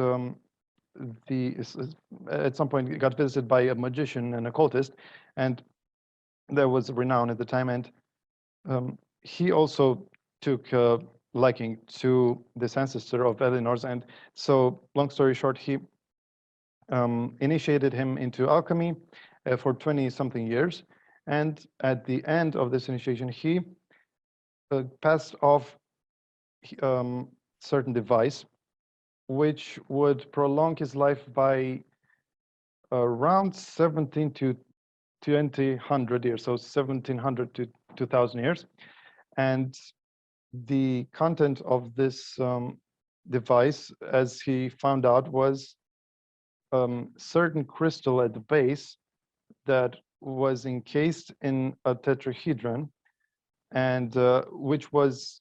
at some point got visited by a magician and occultist, and there was renown at the time, and he also took liking to this ancestor of Eleanor's. And so, long story short, he initiated him into alchemy for 20-something years. And at the end of this initiation, he passed off certain device which would prolong his life by around 17 to 2000 years, so 1700 to 2000 years. And the content of this device, as he found out, was certain crystal at the base that was encased in a tetrahedron, and which was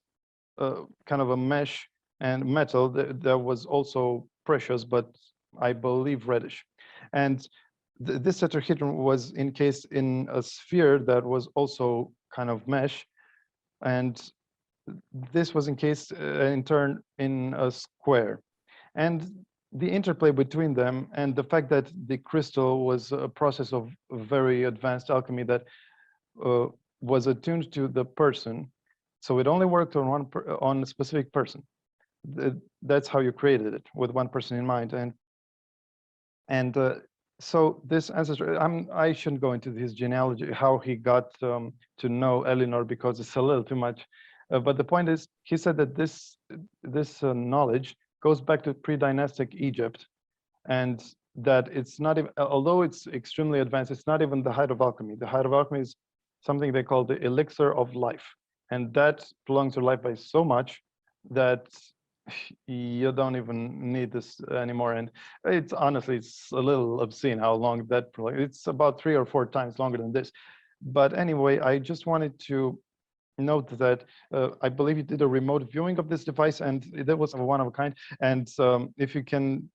kind of a mesh and metal that was also precious, but I believe reddish. And this tetrahedron was encased in a sphere that was also kind of mesh, and this was encased in turn in a square. And the interplay between them and the fact that the crystal was a process of very advanced alchemy that was attuned to the person, so it only worked on a specific person. That's how you created it, with one person in mind. And so this ancestor, I shouldn't go into his genealogy, how he got to know Eleanor, because it's a little too much. But the point is, he said that this knowledge goes back to pre-dynastic Egypt, and that it's not even, although it's extremely advanced, it's not even the height of alchemy. The height of alchemy is something they call the elixir of life, and that prolongs your life by so much that you don't even need this anymore. And it's honestly, it's a little obscene how long that, it's about 3 or 4 times longer than this. But anyway, I just wanted to note that I believe you did a remote viewing of this device, and that was one of a kind. And if you can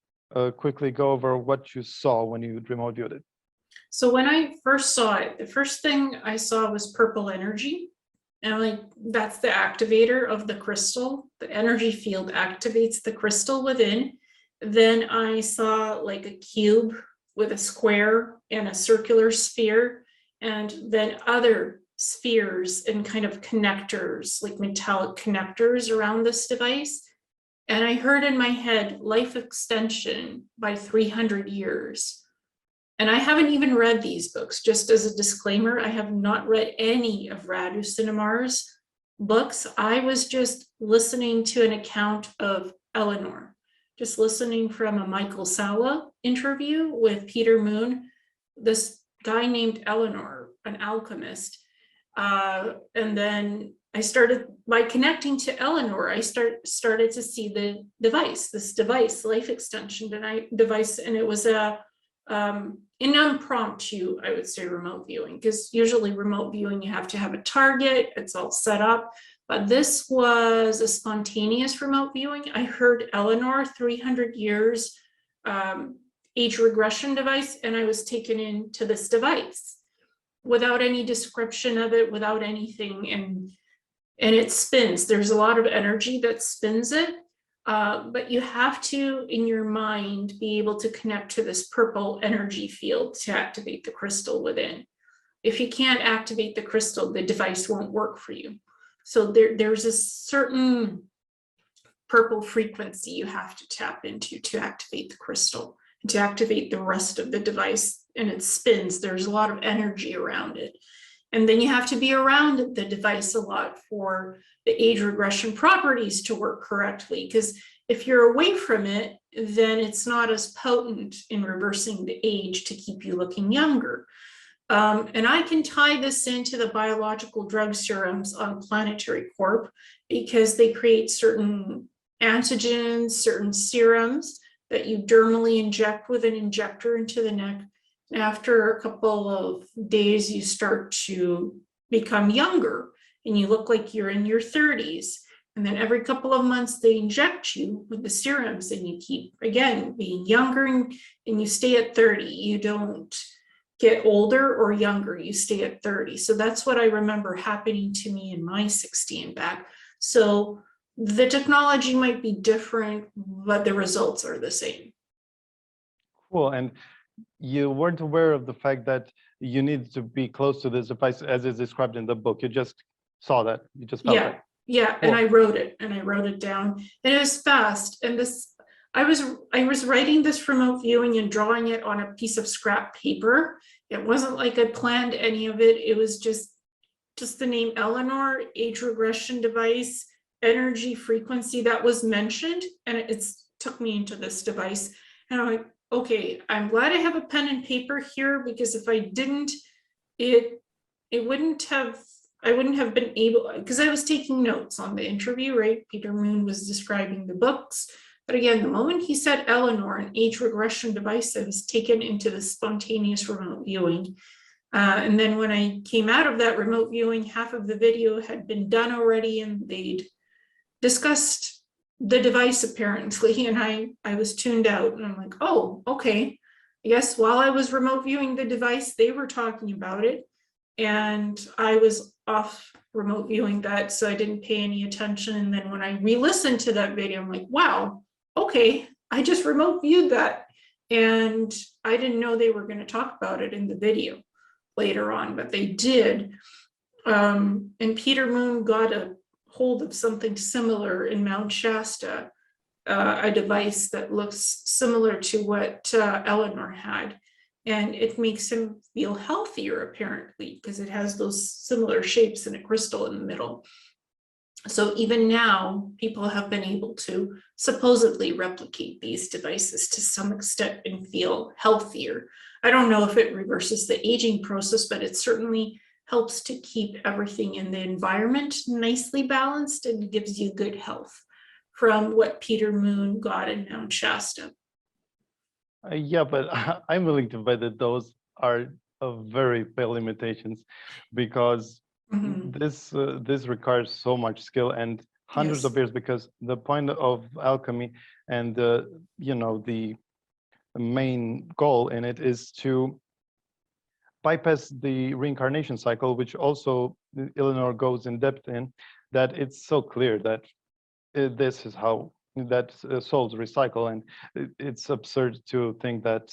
quickly go over what you saw when you remote viewed it. So when I first saw it, the first thing I saw was purple energy. And like, that's the activator of the crystal. The energy field activates the crystal within. Then I saw like a cube with a square and a circular sphere, and then other spheres and kind of connectors, like metallic connectors around this device. And I heard in my head, life extension by 300 years. And I haven't even read these books. Just as a disclaimer, I have not read any of Radu Cinamar's books. I was just listening to an account of Eleanor, just listening from a Michael Sala interview with Peter Moon, this guy named Eleanor, an alchemist. And then I started, by connecting to Eleanor, I started to see the device, this device, life extension device, and it was an impromptu, I would say, remote viewing, because usually remote viewing, you have to have a target, it's all set up, but this was a spontaneous remote viewing. I heard Eleanor, 300 years, age regression device, and I was taken into this device without any description of it, without anything, and it spins. There's a lot of energy that spins it. But you have to, in your mind, be able to connect to this purple energy field to activate the crystal within. If you can't activate the crystal, the device won't work for you. So there's a certain purple frequency you have to tap into to activate the crystal, and to activate the rest of the device, and it spins. There's a lot of energy around it. And then you have to be around the device a lot for the age regression properties to work correctly. Because if you're away from it, then it's not as potent in reversing the age to keep you looking younger. And I can tie this into the biological drug serums on Planetary Corp, because they create certain antigens, certain serums that you dermally inject with an injector into the neck. After a couple of days, you start to become younger and you look like you're in your 30s. And then every couple of months, they inject you with the serums and you keep, again, being younger, and you stay at 30. You don't get older or younger, you stay at 30. So that's what I remember happening to me in my 60 and back. So the technology might be different, but the results are the same. Cool. And you weren't aware of the fact that you need to be close to this device as is described in the book. You just saw that. You just felt that. Yeah. Cool. And I wrote it down, and it was fast. And this, I was writing this remote viewing and drawing it on a piece of scrap paper. It wasn't like I planned any of it. It was just the name Eleanor, age regression device, energy frequency that was mentioned. And took me into this device. And I'm like, okay, I'm glad I have a pen and paper here, because if I didn't, it wouldn't have, I wouldn't have been able, because I was taking notes on the interview, right? Peter Moon was describing the books. But again, the moment he said Eleanor, an age regression device, I was taken into the spontaneous remote viewing. And then when I came out of that remote viewing, half of the video had been done already, and they'd discussed the device apparently, and I was tuned out, and I'm like, oh, okay. I guess while I was remote viewing the device, they were talking about it, and I was off remote viewing that, so I didn't pay any attention. And then when I re-listened to that video, I'm like, wow, okay, I just remote viewed that, and I didn't know they were going to talk about it in the video later on, but they did. And Peter Moon got a hold of something similar in Mount Shasta, a device that looks similar to what Eleanor had. And it makes him feel healthier, apparently, because it has those similar shapes and a crystal in the middle. So even now, people have been able to supposedly replicate these devices to some extent and feel healthier. I don't know if it reverses the aging process, but it certainly helps to keep everything in the environment nicely balanced and gives you good health, from what Peter Moon got in Mount Shasta. Yeah, but I'm willing to bet that those are very pale imitations, because this requires so much skill and hundreds of years, because the point of alchemy and you know, the main goal in it is to bypass the reincarnation cycle, which also Eleanor goes in depth in, that it's so clear that this is how that souls recycle, and it's absurd to think that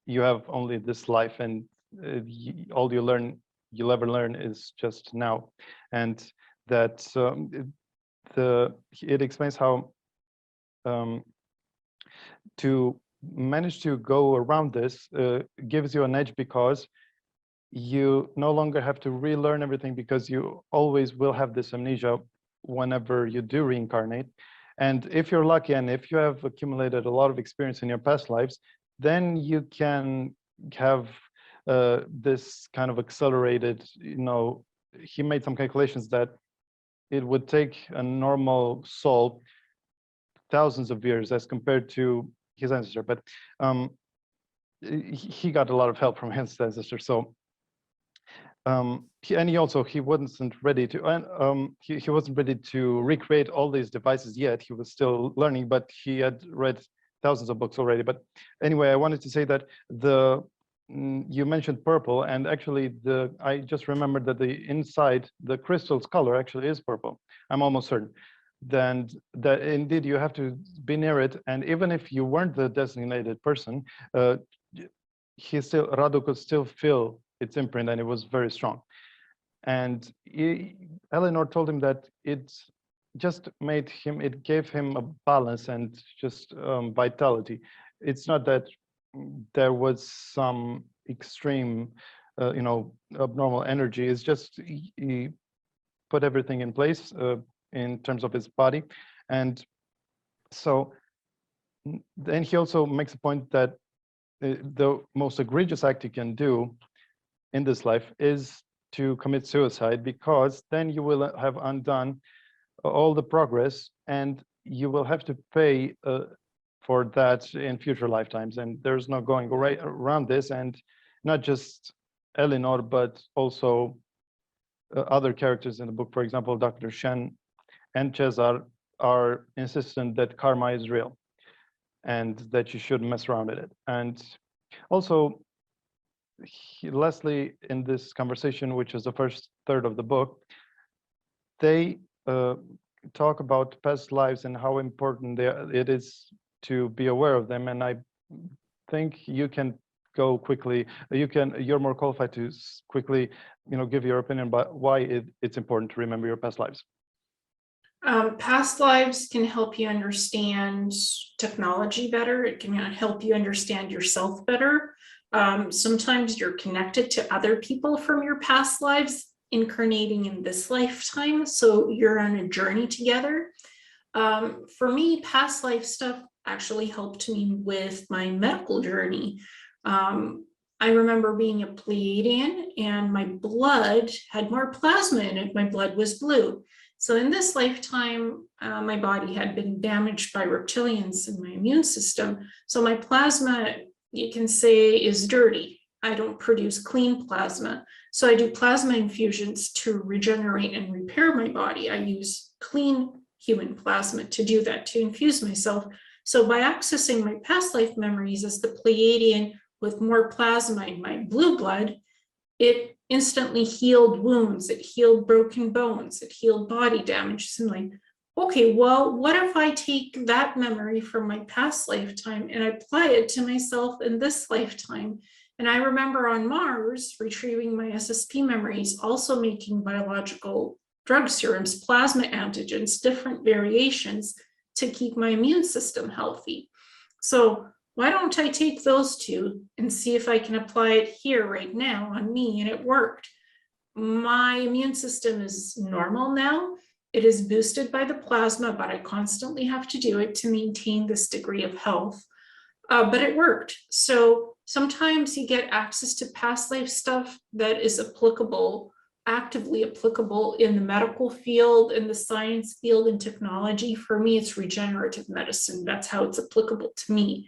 you have only this life, and all you'll ever learn is just now. And that it explains how to manage to go around this gives you an edge, because you no longer have to relearn everything, because you always will have this amnesia whenever you do reincarnate. And if you're lucky, and if you have accumulated a lot of experience in your past lives, then you can have this kind of accelerated, you know, he made some calculations that it would take a normal soul thousands of years as compared to his ancestor. But he got a lot of help from his ancestor. So he wasn't ready to he wasn't ready to recreate all these devices yet. He was still learning, but he had read thousands of books already. But anyway, I wanted to say that you mentioned purple, and actually I just remembered that the inside, the crystal's color actually is purple. I'm almost certain. Then that indeed you have to be near it, and even if you weren't the designated person, Radu could still feel its imprint, and it was very strong. And Eleanor told him that it gave him a balance and just vitality. It's not that there was some extreme, you know, abnormal energy. It's just he put everything in place in terms of his body. And so then he also makes a point that the most egregious act you can do in this life is to commit suicide, because then you will have undone all the progress, and you will have to pay for that in future lifetimes. And there's no going around this. And not just Eleanor, but also other characters in the book, for example, Dr. Shen and Cesar, are insistent that karma is real and that you shouldn't mess around with it. And also, Leslie, in this conversation, which is the first third of the book, they talk about past lives and how important it is to be aware of them. And I think you can go quickly. You're more qualified to quickly, you know, give your opinion about why it's important to remember your past lives. Past lives can help you understand technology better. It can help you understand yourself better. Sometimes you're connected to other people from your past lives incarnating in this lifetime. So you're on a journey together. For me, past life stuff actually helped me with my medical journey. I remember being a Pleiadian and my blood had more plasma in it. My blood was blue. So in this lifetime, my body had been damaged by reptilians in my immune system. So my plasma, you can say, is dirty. I don't produce clean plasma. So I do plasma infusions to regenerate and repair my body. I use clean human plasma to do that, to infuse myself. So by accessing my past life memories as the Pleiadian with more plasma in my blue blood, it instantly healed wounds, it healed broken bones, it healed body damage. So I'm like, okay, well, what if I take that memory from my past lifetime and apply it to myself in this lifetime? And I remember on Mars, retrieving my SSP memories, also making biological drug serums, plasma antigens, different variations to keep my immune system healthy. So why don't I take those two and see if I can apply it here right now on me? And it worked. My immune system is normal now. It is boosted by the plasma, but I constantly have to do it to maintain this degree of health. But it worked. So sometimes you get access to past life stuff that is applicable, actively applicable in the medical field, in the science field, in technology. For me, it's regenerative medicine. That's how it's applicable to me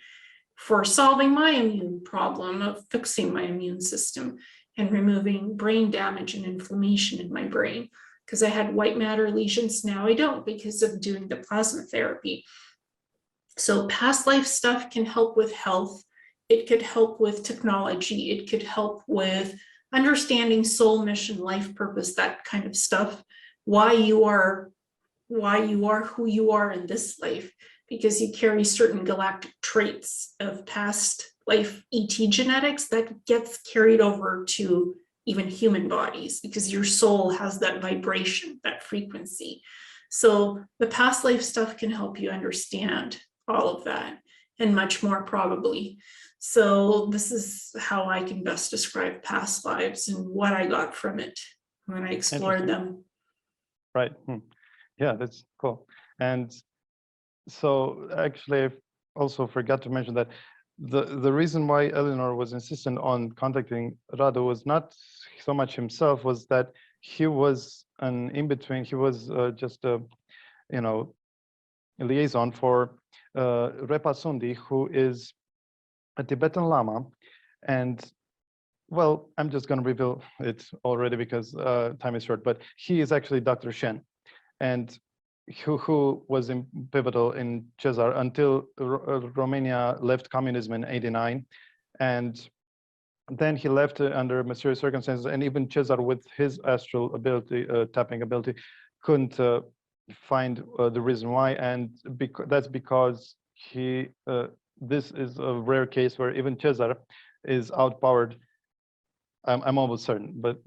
for solving my immune problem of fixing my immune system and removing brain damage and inflammation in my brain. Because I had white matter lesions, now I don't because of doing the plasma therapy. So past life stuff can help with health. It could help with technology. It could help with understanding soul mission, life purpose, that kind of stuff. Why you are who you are in this life, because you carry certain galactic traits of past life ET genetics that gets carried over to even human bodies, because your soul has that vibration, that frequency. So the past life stuff can help you understand all of that and much more probably. So this is how I can best describe past lives and what I got from it when I explored them. Right. Yeah, that's cool. And so actually, I also forgot to mention that the reason why Eleanor was insistent on contacting Radu was not so much himself, was that he was an in-between. He was just a, a liaison for Repa Sundi, who is a Tibetan Lama. And well, I'm just going to reveal it already because time is short, but he is actually Dr. Shen, and who was pivotal in Cesar until Romania left communism in '89. And then he left under mysterious circumstances, and even Cesar, with his astral ability, tapping ability, couldn't find the reason why. And that's because this is a rare case where even Cesar is outpowered. I'm almost certain, but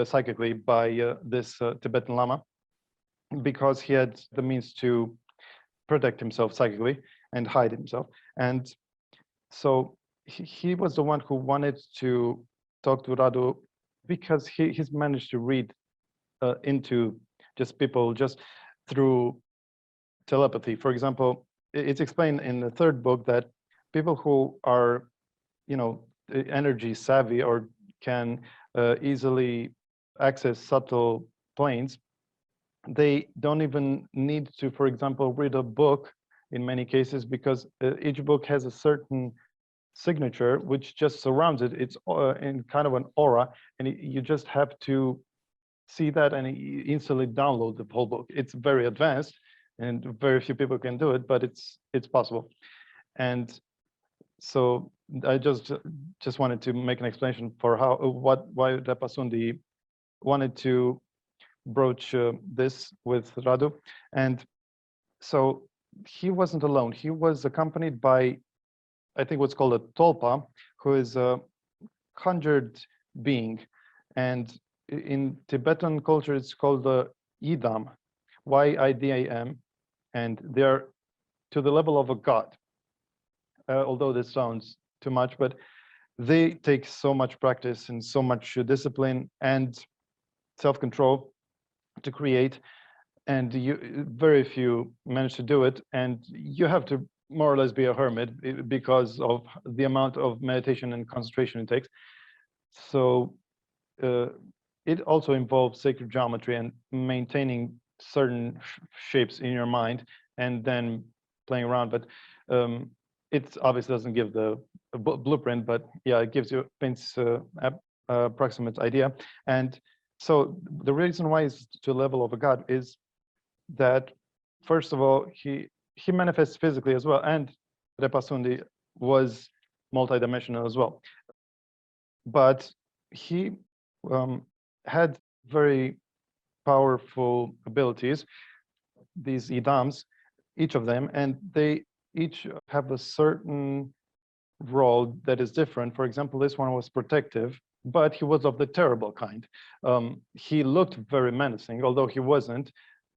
psychically by this Tibetan Lama, because he had the means to protect himself psychically and hide himself. And so he was the one who wanted to talk to Radu, because he's managed to read into just people just through telepathy. For example, it's explained in the third book that people who are, energy savvy or can easily access subtle planes, they don't even need to, for example, read a book in many cases, because each book has a certain signature which just surrounds it. It's in kind of an aura, and you just have to see that and you instantly download the whole book. It's very advanced and very few people can do it, but it's possible. And so I just wanted to make an explanation for why Repa Sundi wanted to broach this with Radu. And so he wasn't alone. He was accompanied by, I think, what's called a tulpa, who is a conjured being. And in Tibetan culture, it's called the Yidam, Y-I-D-A-M, and they're to the level of a god. Although this sounds too much, but they take so much practice and so much discipline and self-control to create, and very few manage to do it. And you have to more or less be a hermit because of the amount of meditation and concentration it takes. So it also involves sacred geometry and maintaining certain shapes in your mind and then playing around. But it obviously doesn't give the blueprint, but yeah, it gives you paints approximate idea. And so the reason why it's to the level of a god is that, first of all, he manifests physically as well, and Repasundi was multidimensional as well. But he had very powerful abilities, these idams, each of them, and they each have a certain role that is different. For example, this one was protective, but he was of the terrible kind. He looked very menacing, although he wasn't.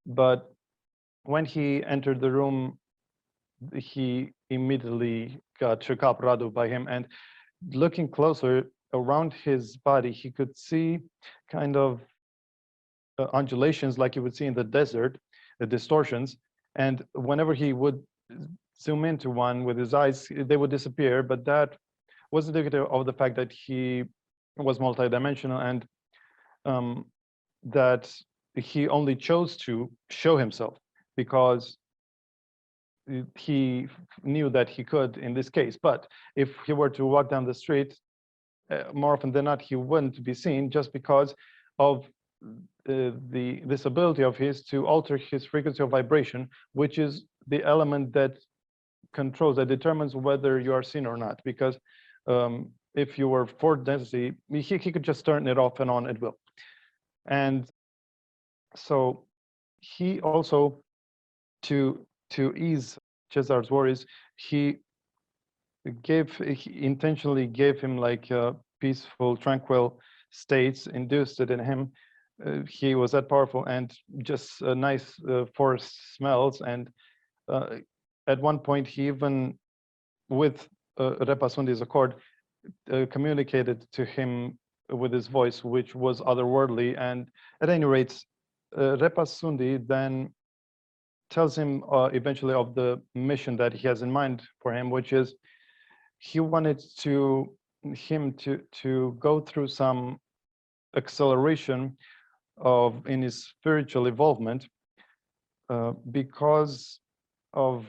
But when he entered the room, he immediately got shook up, Radu, by him. And looking closer around his body, he could see kind of undulations like you would see in the desert, the distortions. And whenever he would zoom into one with his eyes, they would disappear. But that was indicative of the fact that he was multidimensional, and that he only chose to show himself because he knew that he could in this case. But if he were to walk down the street, more often than not, he wouldn't be seen, just because of this ability of his to alter his frequency of vibration, which is the element that controls, that determines whether you are seen or not. Because if you were fourth density, he could just turn it off and on at will. And so he also, to ease Cesar's worries, he intentionally gave him like peaceful, tranquil states, induced it in him. He was that powerful, and just nice forest smells. And at one point, he even, with Repasundi's accord, communicated to him with his voice, which was otherworldly. And at any rate, Repasundi then tells him eventually of the mission that he has in mind for him, which is he wanted him to go through some acceleration in his spiritual involvement, because of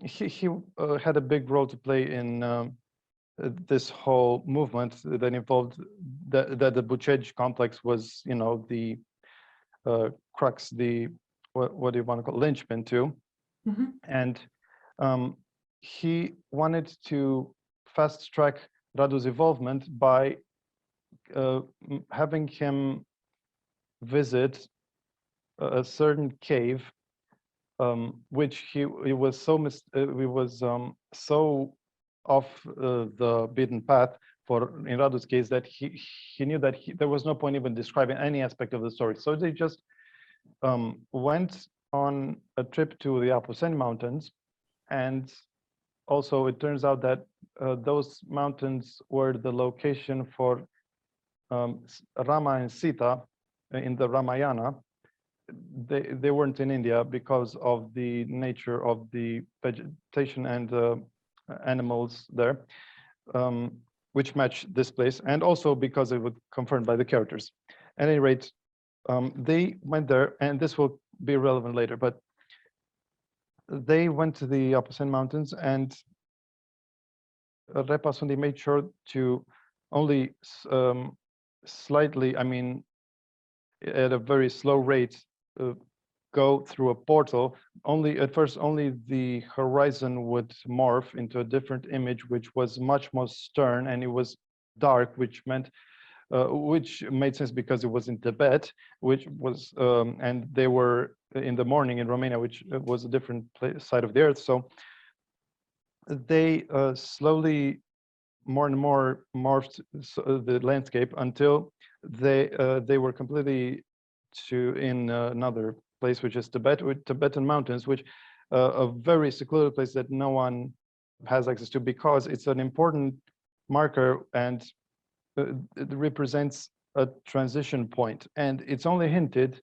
he had a big role to play in this whole movement that involved that the Bucegi complex was, the crux, the what do you want to call, linchpin to. Mm-hmm. And he wanted to fast track Radu's involvement by having him visit a certain cave, which he was so off the beaten path in Radu's case, that he knew that there was no point even describing any aspect of the story. So they just went on a trip to the Apusen Mountains, and also it turns out that those mountains were the location for Rama and Sita in the Ramayana. They weren't in India because of the nature of the vegetation and animals there, which match this place, and also because it was confirmed by the characters. At any rate, they went there, and this will be relevant later, but they went to the Apusen Mountains, and Repasundi made sure to only slightly, I mean, at a very slow rate, go through a portal. At first, only the horizon would morph into a different image, which was much more stern, and it was dark, which made sense because it was in Tibet, which was, and they were in the morning in Romania, which was a different side of the earth. So they slowly, more and more morphed the landscape until they were completely in another place, which is Tibet, with Tibetan mountains, which a very secluded place that no one has access to, because it's an important marker, and it represents a transition point. And it's only hinted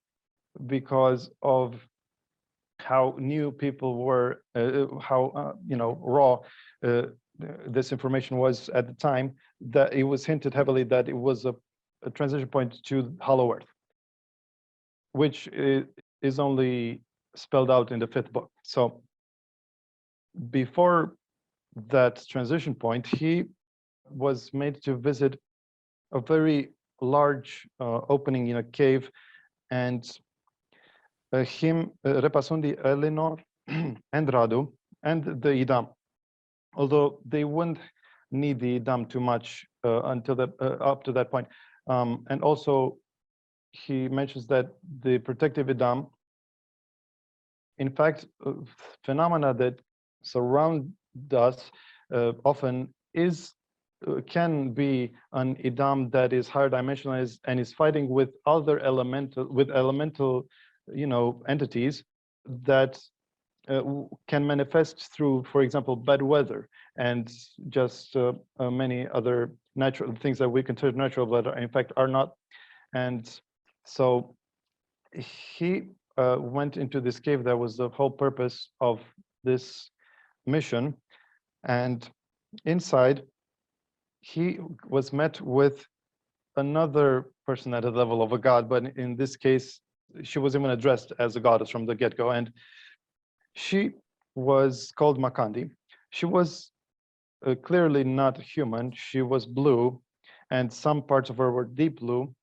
because of how new people were, how raw this information was at the time, that it was hinted heavily that it was a transition point to Hollow Earth, which is only spelled out in the 5th book. So before that transition point, he was made to visit a very large opening in a cave, and him, Repasundi, Eleanor, and Radu, and the Idam, although they wouldn't need the Idam too much until that up to that point. And also, he mentions that the protective Idam, in fact, phenomena that surround us often can be an Idam that is higher dimensionalized and is fighting with other elemental entities that can manifest through, for example, bad weather and just many other natural things that we consider natural, but in fact are not. And so he went into this cave. That was the whole purpose of this mission. And inside, he was met with another person at the level of a god, but in this case, she was even addressed as a goddess from the get-go. And she was called Makandi. She was clearly not human. She was blue, and some parts of her were deep blue,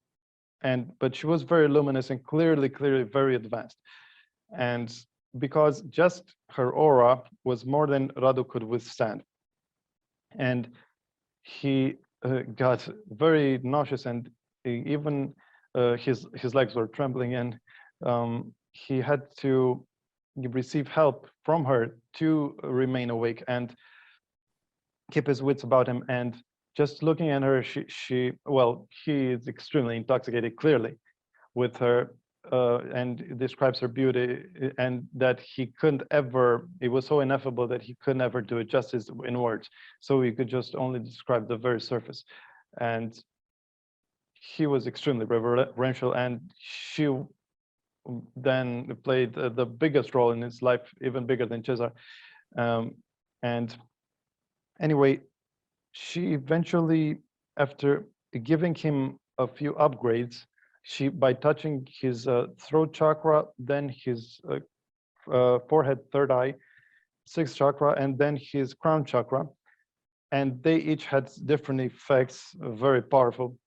but she was very luminous and clearly very advanced. And because just her aura was more than Radu could withstand. And he got very nauseous, and even his legs were trembling, and he had to receive help from her to remain awake and keep his wits about him. And just looking at her, he is extremely intoxicated, clearly, with her, and describes her beauty, and that he couldn't ever, it was so ineffable that he could never do it justice in words. So he could just only describe the very surface. And he was extremely reverential, and she then played the biggest role in his life, even bigger than Cesar. And anyway, she eventually, after giving him a few upgrades, by touching his throat chakra, then his forehead, third eye, sixth chakra, and then his crown chakra, and they each had different effects, very powerful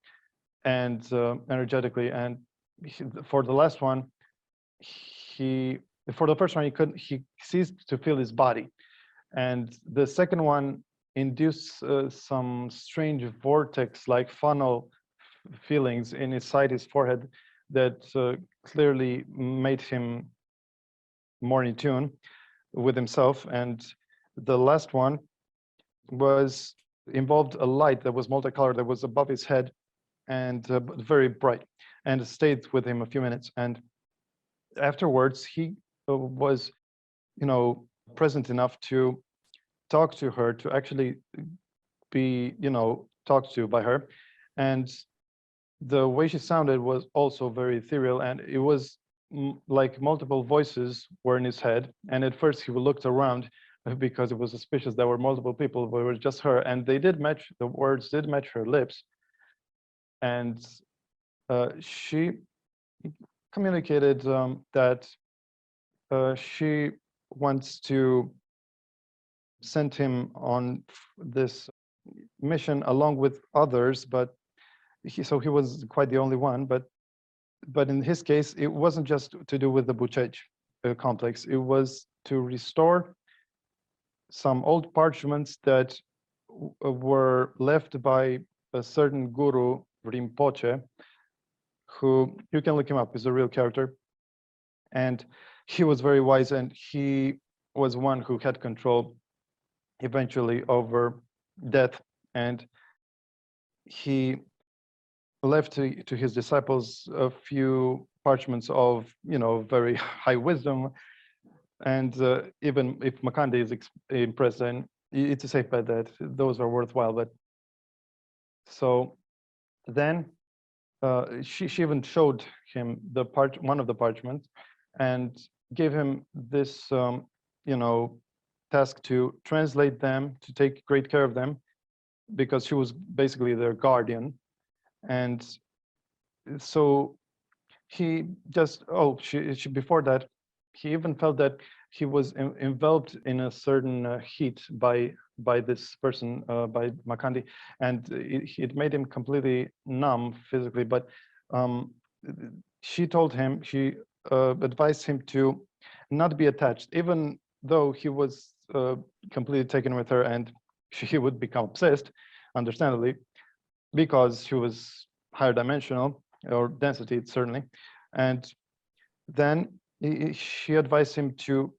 and energetically. And for the last one, for the first one, he ceased to feel his body, and the second one induced some strange vortex-like funnel feelings inside his forehead that clearly made him more in tune with himself. And the last one involved a light that was multicolored, that was above his head and very bright, and stayed with him a few minutes. And afterwards, he was, present enough to talk to her, to actually be, talked to by her. And the way she sounded was also very ethereal, and it was like multiple voices were in his head. And at first he looked around because it was suspicious there were multiple people, but it was just her, and they did match, the words did match her lips. And she communicated that she wants to send him on this mission along with others, but he was quite the only one. But in his case, it wasn't just to do with the Bucegi complex. It was to restore some old parchments that were left by a certain guru, Rinpoche, who, you can look him up, is a real character. And he was very wise, and he was one who had control eventually over death. And he left to his disciples a few parchments of, very high wisdom. And even if Makandi is impressed, then it's a safe bet that those are worthwhile. But so then she even showed him one of the parchments, and gave him this, task to translate them, to take great care of them, because she was basically their guardian. And so he just, she before that, he even felt that he was enveloped in a certain heat by this person, by Makandi, and it made him completely numb physically. But she told him, she advised him to not be attached, even though he was completely taken with her, and he would become obsessed, understandably, because she was higher dimensional, or density certainly. And then she advised him to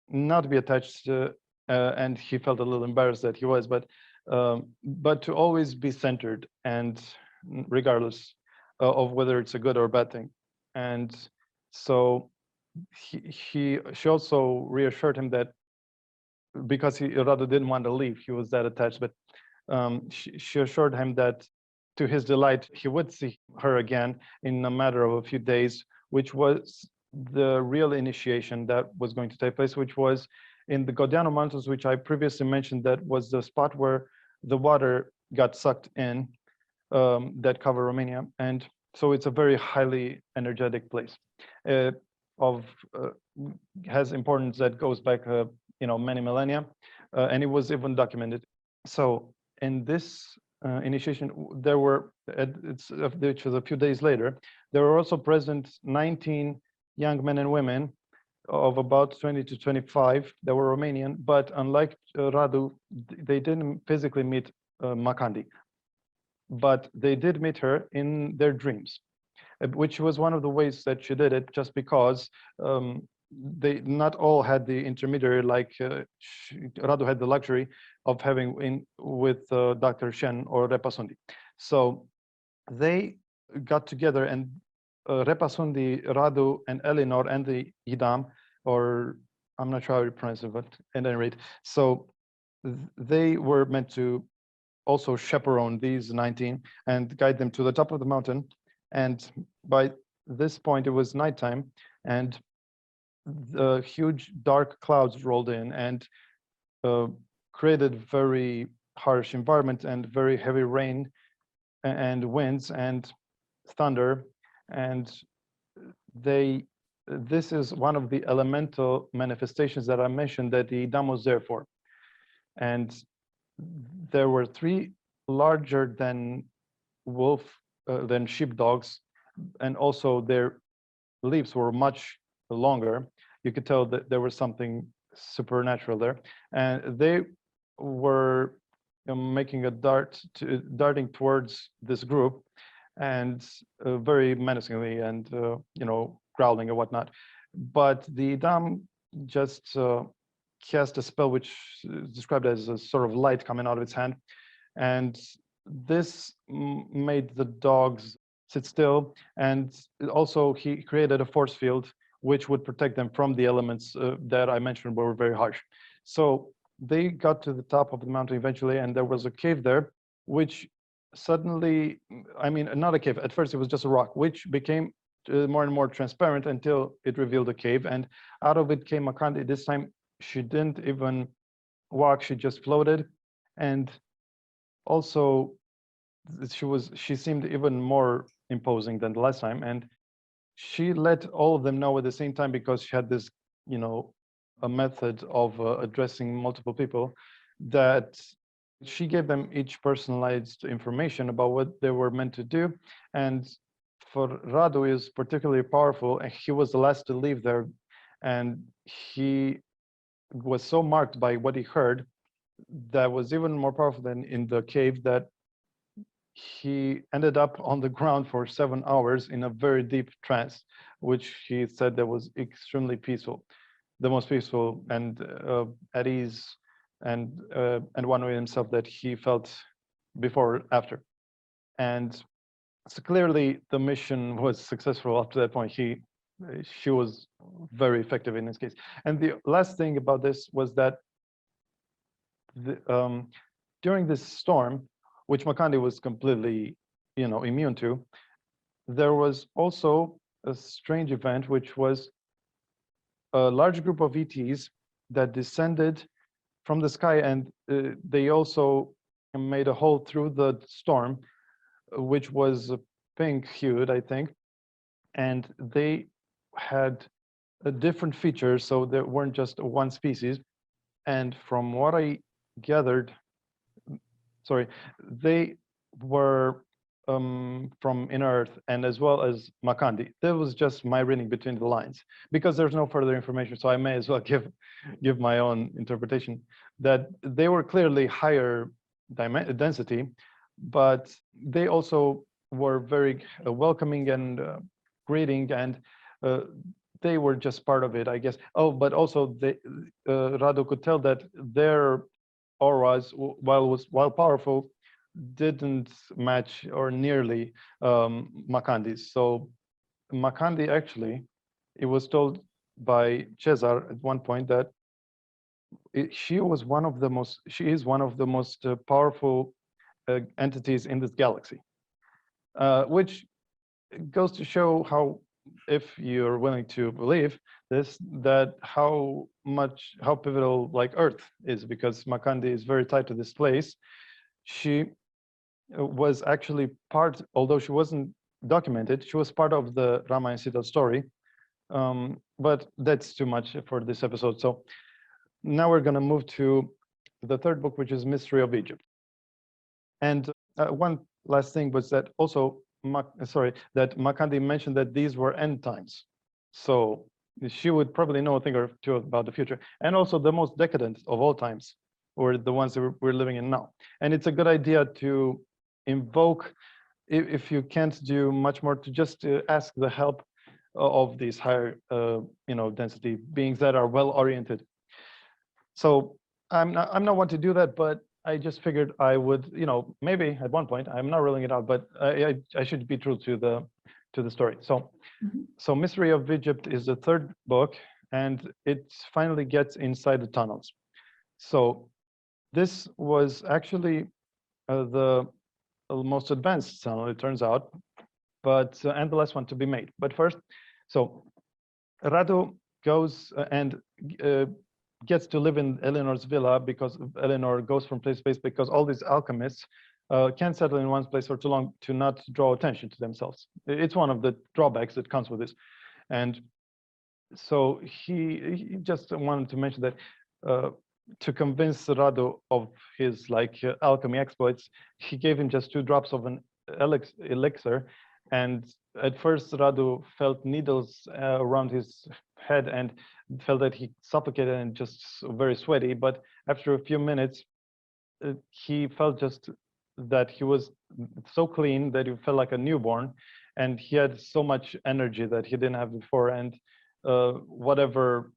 not be attached, and he felt a little embarrassed that he was, but to always be centered, and regardless of whether it's a good or bad thing. And so she also reassured him that, because he rather didn't want to leave, he was that attached, but she assured him that to his delight, he would see her again in a matter of a few days, which was the real initiation that was going to take place, which was in the Godiano Mountains, which I previously mentioned, that was the spot where the water got sucked in, that cover Romania. And so it's a very highly energetic place, has importance that goes back, many millennia, and it was even documented. So in this initiation, there were, which was a few days later, there were also present 19 young men and women of about 20 to 25 that were Romanian, but unlike Radu, they didn't physically meet Makandi, but they did meet her in their dreams, which was one of the ways that she did it, just because they not all had the intermediary, like Radu had the luxury of having with Dr. Shen or Repasundi. So they got together, and Repasundi, Radu, and Eleanor, and the Idam, or I'm not sure how you pronounce it, but at any rate, so they were meant to also chaperone these 19 and guide them to the top of the mountain. And by this point, it was nighttime, and the huge dark clouds rolled in and created very harsh environment and very heavy rain and winds and thunder. And this is one of the elemental manifestations that I mentioned that the Idam was there for. And there were 3 larger than than sheepdogs, and also their leaves were much longer. You could tell that there was something supernatural there, and they were making a darting towards this group, and very menacingly, and growling and whatnot. But the Idam just cast a spell which is described as a sort of light coming out of its hand, and this made the dogs sit still, and also he created a force field which would protect them from the elements that I mentioned were very harsh. So they got to the top of the mountain eventually, and there was a cave there, which suddenly, I mean, not a cave, at first it was just a rock, which became more and more transparent until it revealed a cave, and out of it came Makandi. This time she didn't even walk, she just floated, and also she seemed even more imposing than the last time, and she let all of them know at the same time, because she had this, a method of addressing multiple people, that she gave them each personalized information about what they were meant to do. And for Radu is particularly powerful, and he was the last to leave there, and he was so marked by what he heard that was even more powerful than in the cave, that he ended up on the ground for 7 hours in a very deep trance, which he said that was extremely peaceful, the most peaceful and at ease, and one with himself that he felt before or after. And so clearly the mission was successful up to that point. She was very effective in this case. And the last thing about this was that during this storm, which Makandi was completely, immune to, there was also a strange event, which was a large group of ETs that descended from the sky, and they also made a hole through the storm, which was pink hued, I think, and they had a different features, so there weren't just one species. And from what I gathered, sorry, they were from inner Earth, and as well as Makandi. That was just my reading between the lines, because there's no further information, so I may as well give my own interpretation, that they were clearly higher density, but they also were very welcoming and greeting, and they were just part of it, I guess. Oh, but also Radu could tell that their auras, while powerful, didn't match or nearly Makandi's. So Makandi, actually, it was told by Cesar at one point that she is one of the most powerful entities in this galaxy, which goes to show how, if you're willing to believe this, that how pivotal like Earth is, because Makandi is very tied to this place. She was actually part, although she wasn't documented, she was part of the Rama and Sita story, but that's too much for this episode. So now we're going to move to the third book, which is Mystery of Egypt. And one last thing was that also that Makandi mentioned that these were end times, so she would probably know a thing or two about the future. And also the most decadent of all times were the ones that we're living in now. And it's a good idea to invoke, if you can't do much more, to just ask the help of these higher density beings that are well oriented. So I'm not one to do that, but I just figured I would, maybe at one point. I'm not ruling it out, but I should be true to the story. So, so Mystery of Egypt is the third book, and it finally gets inside the tunnels. So this was actually the most advanced tunnel, it turns out, but and the last one to be made. But first, so Radu goes and gets to live in Eleanor's villa, because Eleanor goes from place to place, because all these alchemists can't settle in one place for too long to not draw attention to themselves. It's one of the drawbacks that comes with this. And so he just wanted to mention that to convince Radu of his alchemy exploits, he gave him just 2 drops of an elixir. And at first Radu felt needles around his head and felt that he suffocated and just very sweaty. But after a few minutes, he felt just that he was so clean that he felt like a newborn, and he had so much energy that he didn't have before. And whatever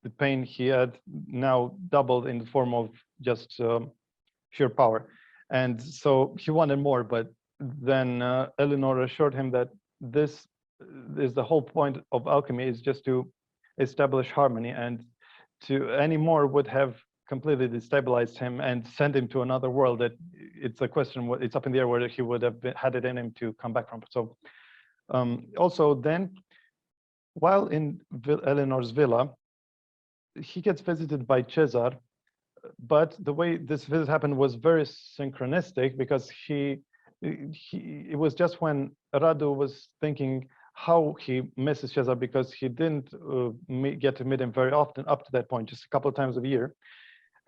the pain he had now doubled in the form of just sheer power. And so he wanted more, but then Eleanor assured him that this is the whole point of alchemy, is just to establish harmony, and to any more would have completely destabilized him and sent him to another world that it's a question, it's up in the air whether he would have had it in him to come back from. So also then, while in Eleanor's villa, he gets visited by Cesar, but the way this visit happened was very synchronistic, because it was just when Radu was thinking how he misses Cesar, because he didn't get to meet him very often up to that point, just a couple of times a year.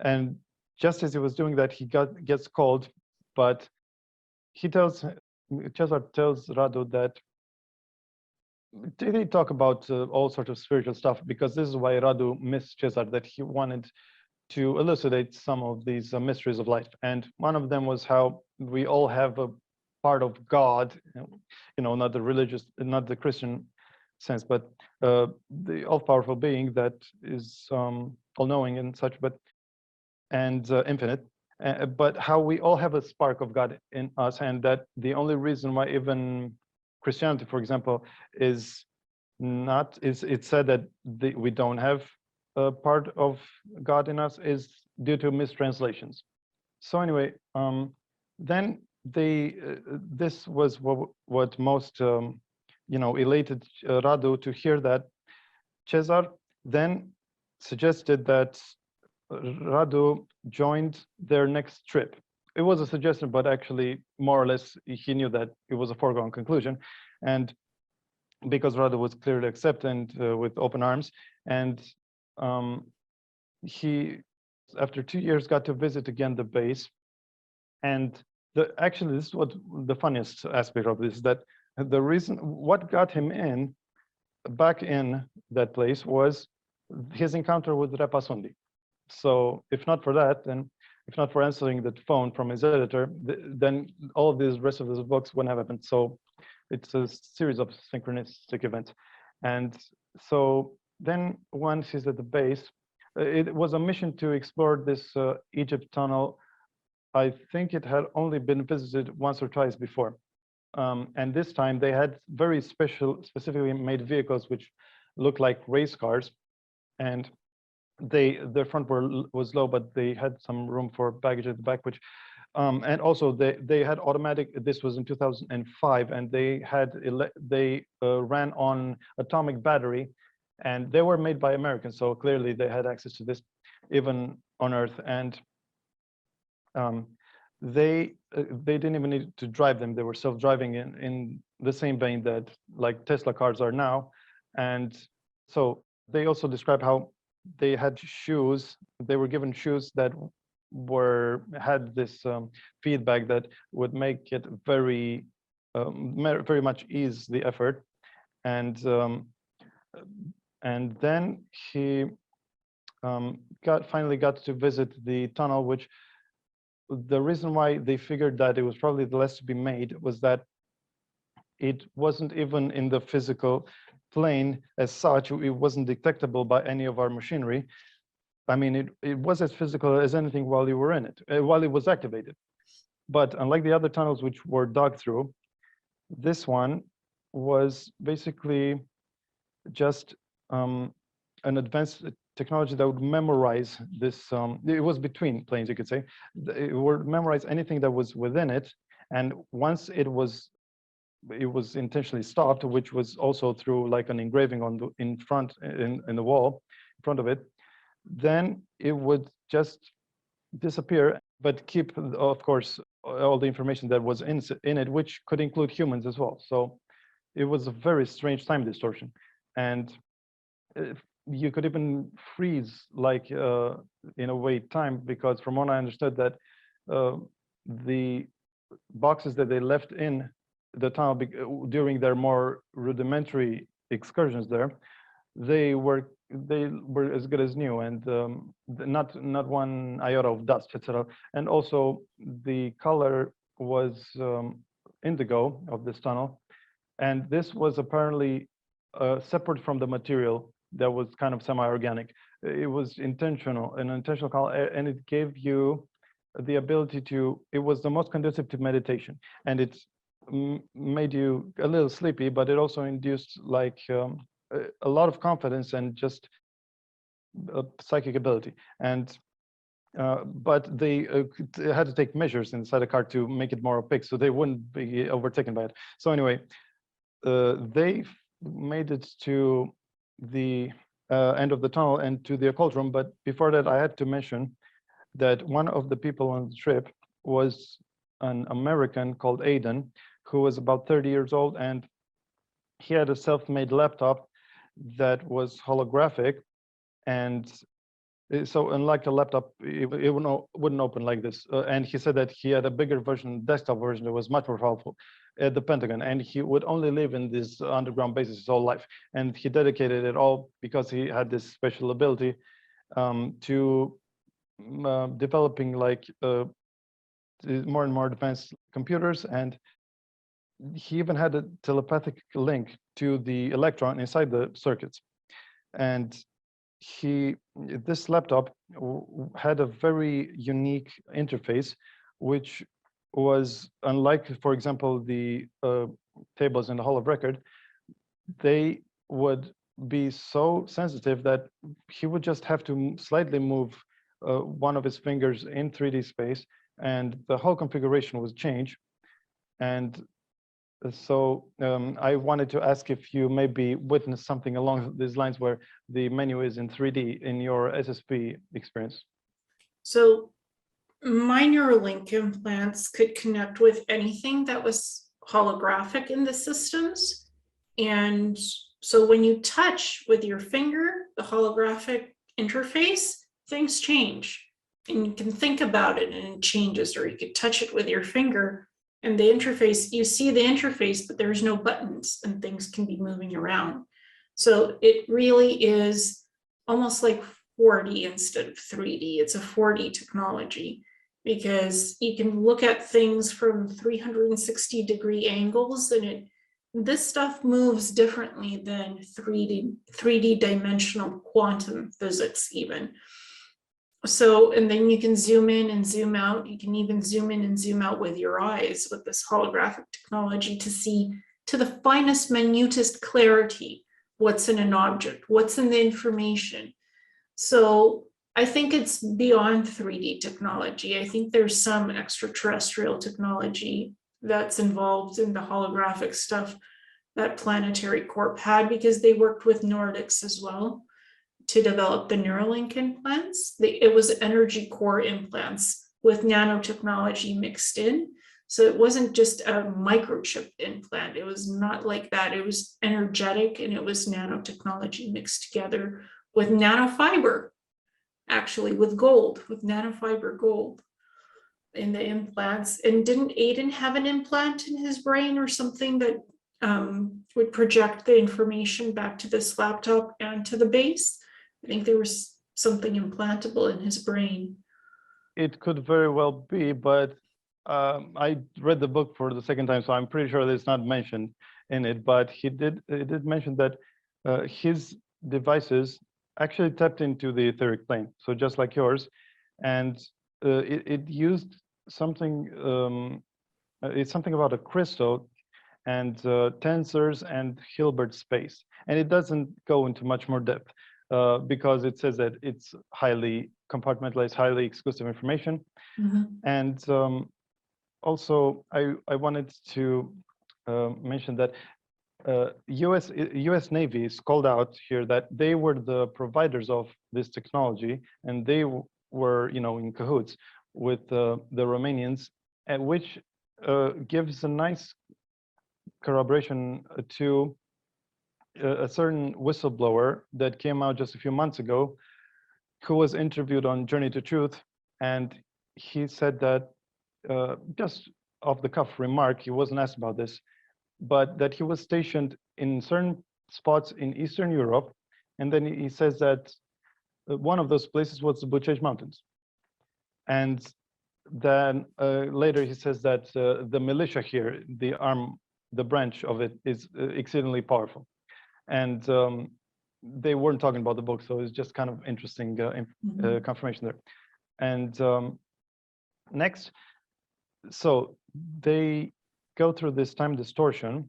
And just as he was doing that, he gets called, but Cesar tells Radu that they talk about all sorts of spiritual stuff, because this is why Radu missed Cesar, that he wanted to elucidate some of these mysteries of life. And one of them was how we all have a part of God, not the religious, not the Christian sense, but the all-powerful being that is all-knowing and such, and infinite. But how we all have a spark of God in us, and that the only reason why even Christianity, for example, it's said that we don't have a part of God in us, is due to mistranslations. So anyway, then this was what most elated Radu to hear that Cesar then suggested that Radu joined their next trip. It was a suggestion, but actually, more or less, he knew that it was a foregone conclusion. And because Radu was clearly acceptant with open arms, and he, after 2 years, got to visit again the base. And actually, this is what the funniest aspect of this, that the reason, what got him in, back in that place, was his encounter with Repasundi. So if not for that, then if not for answering that phone from his editor, then all of these rest of his books wouldn't have happened. So it's a series of synchronistic events. And so then once he's at the base, it was a mission to explore this Egypt tunnel. I think it had only been visited once or twice before. And this time they had very specifically made vehicles which looked like race cars. And their front was low, but they had some room for baggage at the back, which and also they had automatic. This was in 2005, and they ran on atomic battery, and they were made by Americans, so clearly they had access to this even on Earth. And they didn't even need to drive them. They were self-driving in the same vein that like Tesla cars are now. And so they also describe how they had shoes. They were given shoes that had this feedback that would make it very much ease the effort. And then he finally got to visit the tunnel, which the reason why they figured that it was probably the last to be made was that it wasn't even in the physical plane as such. It wasn't detectable by any of our machinery. I mean, it was as physical as anything while you were in it, while it was activated. But unlike the other tunnels which were dug through, this one was basically just an advanced technology that would memorize this. It was between planes, you could say. It would memorize anything that was within it. And once it was intentionally stopped, which was also through like an engraving on in the wall in front of it, then it would just disappear, but keep, of course, all the information that was in it, which could include humans as well. So it was a very strange time distortion. And you could even freeze, like in a way, time, because from what I understood that the boxes that they left in the tunnel during their more rudimentary excursions there, they were as good as new, and not one iota of dust, etc. And also the color was indigo of this tunnel, and this was apparently separate from the material that was kind of semi-organic. It was an intentional color, and it gave you the ability to. It was the most conducive to meditation, and it made you a little sleepy, but it also induced like a lot of confidence and just psychic ability. And but they had to take measures inside the car to make it more opaque, so they wouldn't be overtaken by it. So anyway, they made it to the end of the tunnel and to the occult room. But before that, I had to mention that one of the people on the trip was an American called Aidan, who was about 30 years old, and he had a self-made laptop that was holographic. And so unlike a laptop, it wouldn't open like this. And he said that he had a bigger version, desktop version, that was much more powerful at the Pentagon. And he would only live in this underground bases his whole life. And he dedicated it all because he had this special ability to developing like more and more advanced computers. And he even had a telepathic link to the electron inside the circuits. And this laptop had a very unique interface, which was unlike, for example, the tables in the Hall of Record. They would be so sensitive that he would just have to slightly move one of his fingers in 3D space, and the whole configuration would change. And So I wanted to ask if you maybe witnessed something along these lines where the menu is in 3D in your SSP experience. So my Neuralink implants could connect with anything that was holographic in the systems. And so when you touch with your finger, the holographic interface, things change. And you can think about it and it changes, or you could touch it with your finger and the interface, you see the interface, but there's no buttons and things can be moving around. So it really is almost like 4D instead of 3D. It's a 4D technology because you can look at things from 360-degree angles, and this stuff moves differently than 3D dimensional quantum physics even. So, and then you can zoom in and zoom out. You can even zoom in and zoom out with your eyes with this holographic technology to see to the finest, minutest clarity what's in an object, what's in the information. So I think it's beyond 3D technology. I think there's some extraterrestrial technology that's involved in the holographic stuff that Planetary Corp had, because they worked with Nordics as well to develop the Neuralink implants. It was energy core implants with nanotechnology mixed in. So it wasn't just a microchip implant. It was not like that. It was energetic, and it was nanotechnology mixed together with nanofiber, actually with gold, with nanofiber gold in the implants. And didn't Aiden have an implant in his brain or something that would project the information back to this laptop and to the base? I think there was something implantable in his brain. It could very well be, but I read the book for the second time, so I'm pretty sure that it's not mentioned in it. But he did mention that his devices actually tapped into the etheric plane, so just like yours, and it used something. It's something about a crystal and tensors and Hilbert space, and it doesn't go into much more depth. Because it says that it's highly compartmentalized, highly exclusive information. Mm-hmm. And also, I wanted to mention that US Navy is called out here that they were the providers of this technology, and they were, in cahoots with the Romanians, and which gives a nice corroboration to a certain whistleblower that came out just a few months ago, who was interviewed on Journey to Truth, and he said that, just off the cuff remark, he wasn't asked about this, but that he was stationed in certain spots in Eastern Europe, and then he says that one of those places was the Bucegi Mountains. And then later he says that the militia here, the branch of it, is exceedingly powerful. And they weren't talking about the book, so it's just kind of interesting confirmation there. And next, so they go through this time distortion,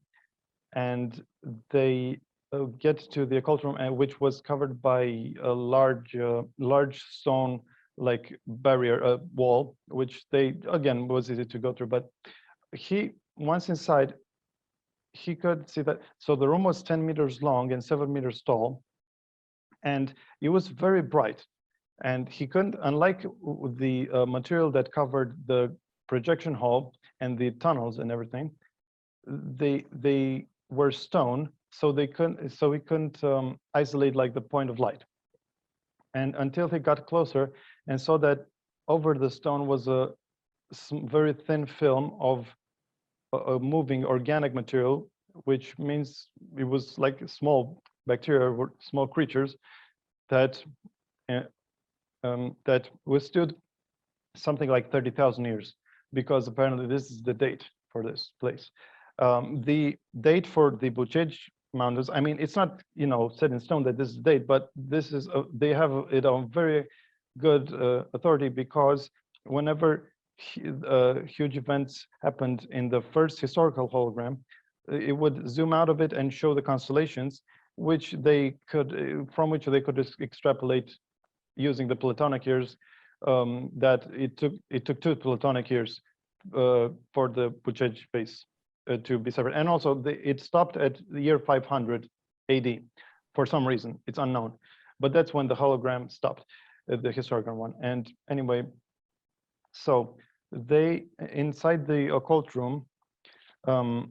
and they get to the occult room, which was covered by a large stone like barrier wall, which they again was easy to go through. But once inside, he could see that, so the room was 10 meters long and 7 meters tall, and it was very bright. And he couldn't, unlike the material that covered the projection hall and the tunnels and everything, they were stone, so he couldn't isolate like the point of light. And until he got closer and saw that over the stone was a very thin film of a moving organic material, which means it was like small bacteria or small creatures that that withstood something like 30,000 years, because apparently this is the date for this place. The date for the Bucegi Mountains, I mean, it's not set in stone that this is the date, but this is they have it on very good authority, because whenever huge events happened in the first historical hologram, it would zoom out of it and show the constellations, which they could extrapolate using the Platonic years, that it took 2 Platonic years for the Bucegi base. to be separate. And also, it stopped at the year 500 AD for some reason. It's unknown. But that's when the hologram stopped, the historical one. And anyway, so they, inside the occult room,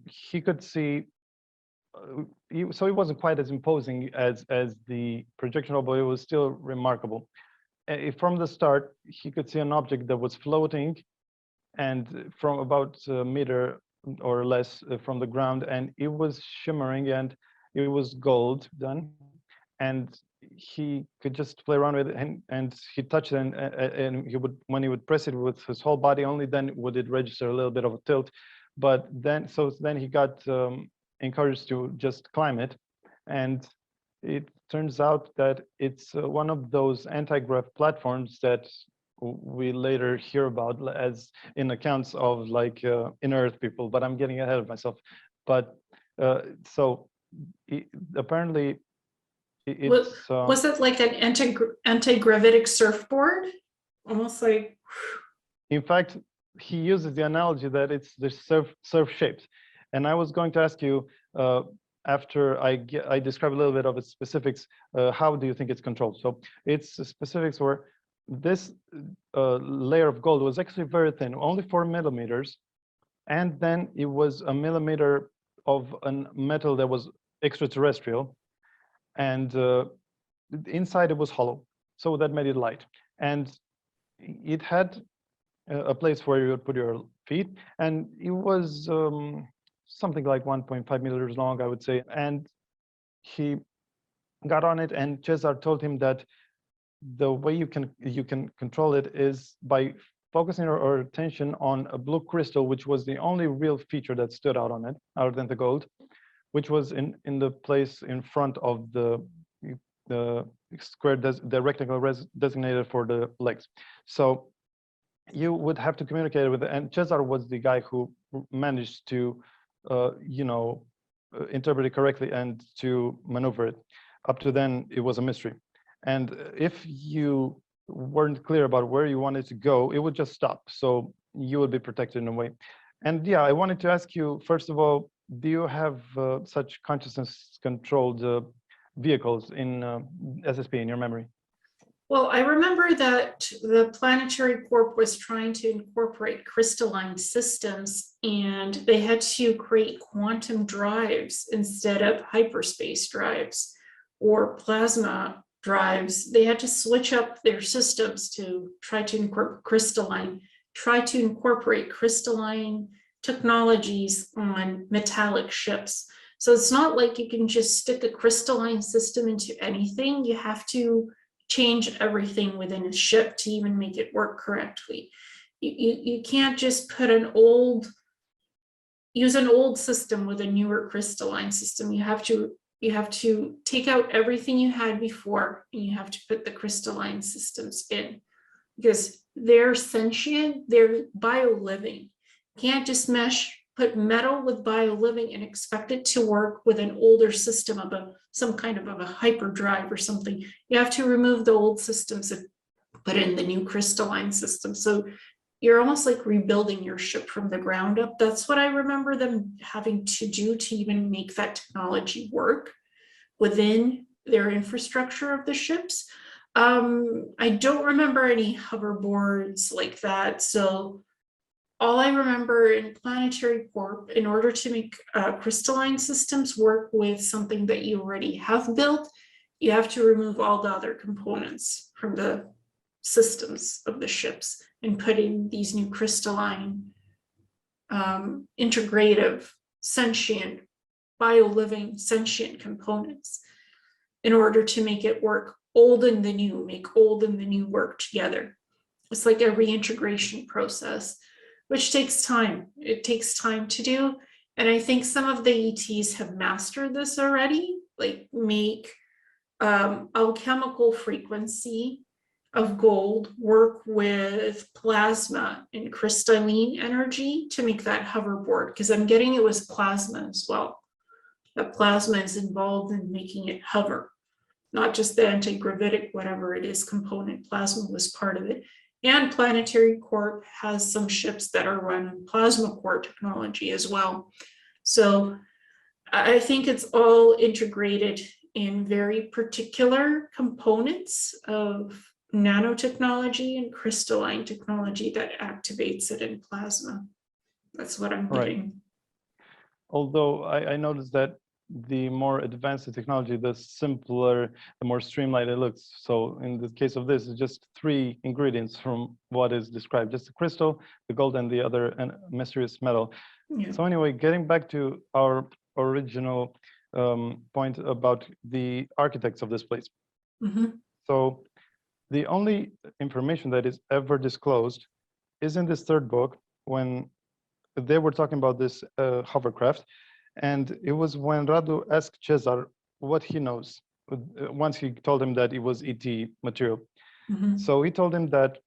he could see, so it wasn't quite as imposing as the projection, but it was still remarkable. From the start, he could see an object that was floating, and from about a meter or less from the ground, and it was shimmering, and it was gold done, and he could just play around with it, and he touched it, and he would, when he would press it with his whole body, only then would it register a little bit of a tilt. But then, so then he got encouraged to just climb it, and it turns out that it's one of those anti-grav platforms that we later hear about as in accounts of like in-earth people, but I'm getting ahead of myself. But so apparently it's was it like an anti-gravitic surfboard, almost like? In fact, he uses the analogy that it's the surf shaped, and I was going to ask you after I describe a little bit of its specifics, how do you think it's controlled? So its specifics were this layer of gold was actually very thin, only 4 millimeters, and then it was a millimeter of a metal that was extraterrestrial, and inside it was hollow, so that made it light, and it had a place where you would put your feet, and it was something like 1.5 meters long, I would say. And he got on it, and Cesar told him that the way you can control it is by focusing our attention on a blue crystal, which was the only real feature that stood out on it, other than the gold, which was in the place in front of the square, the rectangle designated for the legs. So you would have to communicate with it, and Cesar was the guy who managed to interpret it correctly and to maneuver it. Up to then, it was a mystery. And if you weren't clear about where you wanted to go, it would just stop. So you would be protected in a way. And yeah, I wanted to ask you, first of all, do you have such consciousness-controlled vehicles in SSP in your memory? Well, I remember that the Planetary Corp was trying to incorporate crystalline systems, and they had to create quantum drives instead of hyperspace drives or plasma drives. They had to switch up their systems to try to incorporate crystalline technologies on metallic ships. So it's not like you can just stick a crystalline system into anything. You have to change everything within a ship to even make it work correctly. You can't just put use an old system with a newer crystalline system. You have to take out everything you had before, and you have to put the crystalline systems in, because they're sentient, they're bio-living. You can't just put metal with bio-living and expect it to work with an older system of some kind of a hyperdrive or something. You have to remove the old systems and put in the new crystalline system. So you're almost like rebuilding your ship from the ground up. That's what I remember them having to do to even make that technology work within their infrastructure of the ships. I don't remember any hoverboards like that. So all I remember in Planetary Corp, in order to make crystalline systems work with something that you already have built, you have to remove all the other components from the systems of the ships and put in these new crystalline, integrative, sentient, bio-living, sentient components in order to make it work. Old and the new, make old and the new work together. It's like a reintegration process, which takes time. It takes time to do. And I think some of the ETs have mastered this already, like make alchemical frequency of gold work with plasma and crystalline energy to make that hoverboard, because I'm getting it was plasma as well. That plasma is involved in making it hover, not just the anti-gravitic, whatever it is, component. Plasma was part of it. And Planetary Corp has some ships that are run on plasma core technology as well. So I think it's all integrated in very particular components of nanotechnology and crystalline technology that activates it in plasma. That's what I'm Right. getting. Although I noticed that the more advanced the technology, the simpler, the more streamlined it looks. So in the case of this, it's just 3 ingredients from what is described, just the crystal, the gold, and the other mysterious metal. Yeah. So anyway, getting back to our original point about the architects of this place. Mm-hmm. So the only information that is ever disclosed is in this 3rd book, when they were talking about this hovercraft, and it was when Radu asked Cesar what he knows, once he told him that it was ET material. Mm-hmm. So he told him that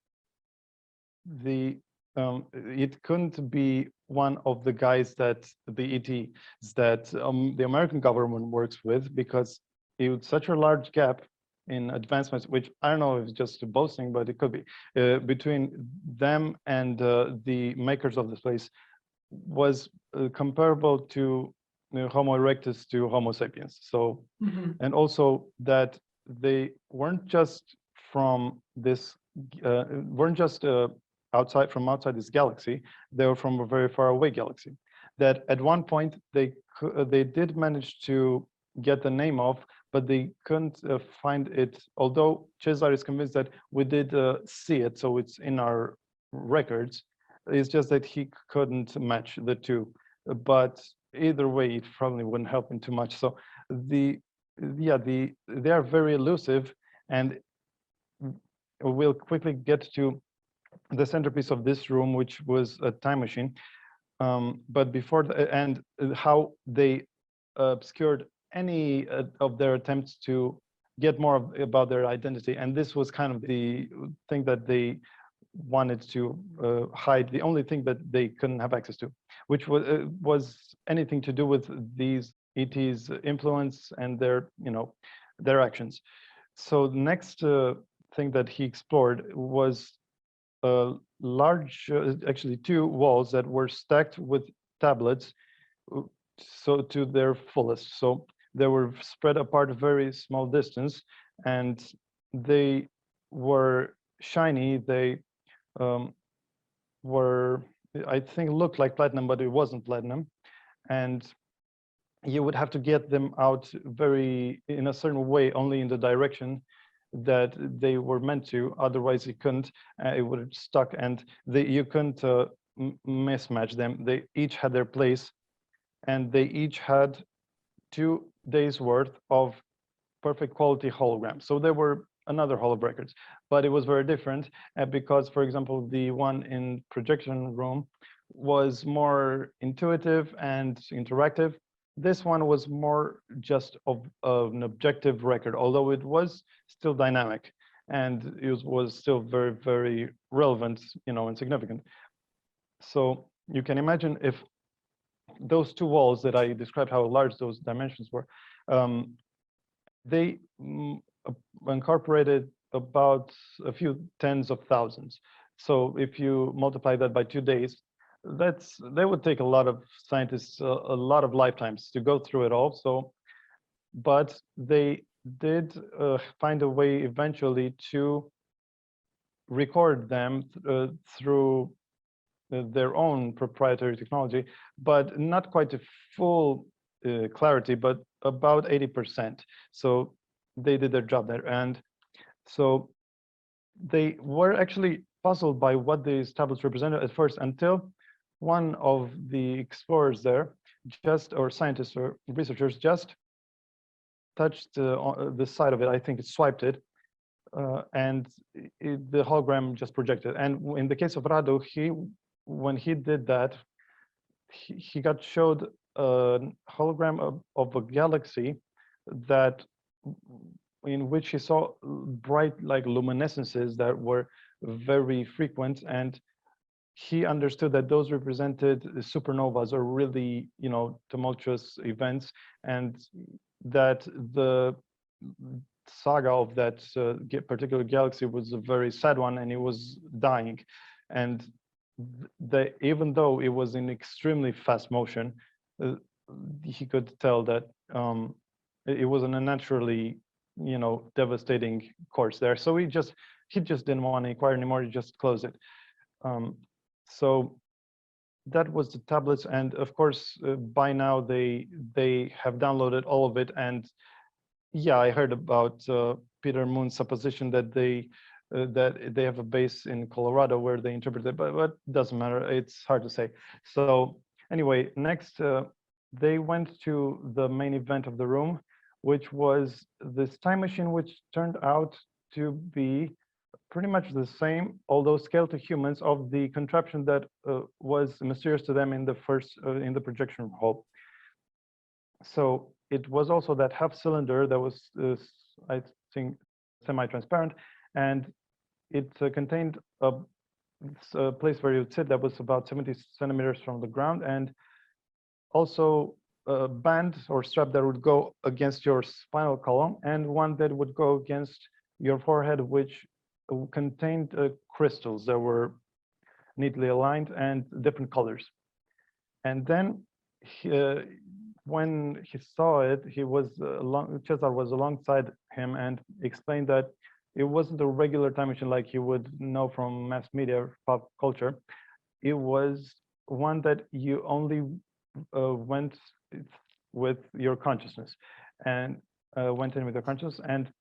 it couldn't be one of the guys that the ETs that the American government works with, because it was such a large gap in advancements, which I don't know if it's just boasting, but it could be, between them and the makers of this place, was comparable to Homo erectus to Homo sapiens. So, Mm-hmm. and also that they weren't just from this, weren't just outside this galaxy. They were from a very far away galaxy. That at one point they did manage to get the name of, but they couldn't find it. Although Cesar is convinced that we did see it, so it's in our records. It's just that he couldn't match the 2. But either way, it probably wouldn't help him too much. So they are very elusive, and we'll quickly get to the centerpiece of this room, which was a time machine. But before and how they obscured any of their attempts to get more about their identity. And this was kind of the thing that they wanted to hide, the only thing that they couldn't have access to, which was anything to do with these ETs' influence and their actions. So the next thing that he explored was large, actually 2 walls that were stacked with tablets, so to their fullest. So they were spread apart a very small distance, and they were shiny. They were, I think, looked like platinum, but it wasn't platinum. And you would have to get them out in a certain way, only in the direction that they were meant to. Otherwise, you couldn't. It would have stuck, and you couldn't mismatch them. They each had their place, and they each had 2 days worth of perfect quality holograms. So there were another holo of records, but it was very different because, for example, the one in projection room was more intuitive and interactive. This one was more just of an objective record, although it was still dynamic, and it was still very, very relevant, and significant. So you can imagine if those 2 walls that I described, how large those dimensions were, they incorporated about a few tens of thousands. So if you multiply that by 2 days, that would take a lot of scientists a lot of lifetimes to go through it all. So, but they did find a way eventually to record them through their own proprietary technology, but not quite a full clarity, but about 80%. So they did their job there. And so they were actually puzzled by what these tablets represented at first, until one of the explorers there, or scientists or researchers, just touched the side of it. I think it swiped it, and the hologram just projected. And in the case of Radu, when he did that, he got showed a hologram of a galaxy in which he saw bright, like, luminescences that were very frequent, and he understood that those represented supernovas, or really, tumultuous events, and that the saga of that particular galaxy was a very sad one, and it was dying. And even though it was in extremely fast motion, he could tell that it wasn't a naturally, devastating course there. So he just didn't want to inquire anymore. He just closed it. So that was the tablets, and of course, by now they have downloaded all of it. And yeah, I heard about Peter Moon's supposition that they have a base in Colorado where they interpret it, but it doesn't matter. It's hard to say. So anyway, next they went to the main event of the room, which was this time machine, which turned out to be pretty much the same, although scaled to humans, of the contraption that was mysterious to them in the first in the projection hall. So it was also that half cylinder that was, I think, semi-transparent, and it contained a place where you would sit that was about 70 centimeters from the ground, and also a band or strap that would go against your spinal column, and one that would go against your forehead, which contained crystals that were neatly aligned and different colors. And then when he saw it, Cesar was alongside him and explained that it wasn't a regular time machine like you would know from mass media, pop culture. It was one that you only went with your consciousness, and went in with your consciousness, and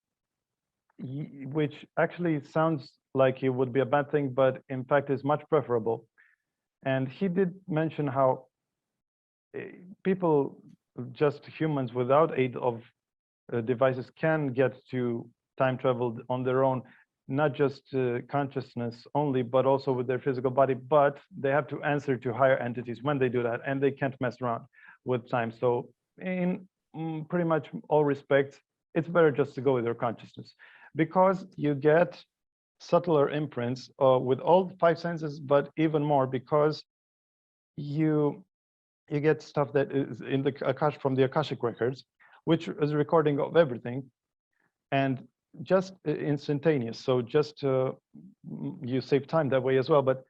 which actually sounds like it would be a bad thing, but in fact is much preferable. And he did mention how people, just humans without aid of devices, can get to time travel on their own, not just consciousness only, but also with their physical body. But they have to answer to higher entities when they do that, and they can't mess around with time. So in pretty much all respects, it's better just to go with your consciousness, because you get subtler imprints with all 5 senses, but even more because you get stuff that is in the from the Akashic records, which is a recording of everything, and just instantaneous. So just you save time that way as well, but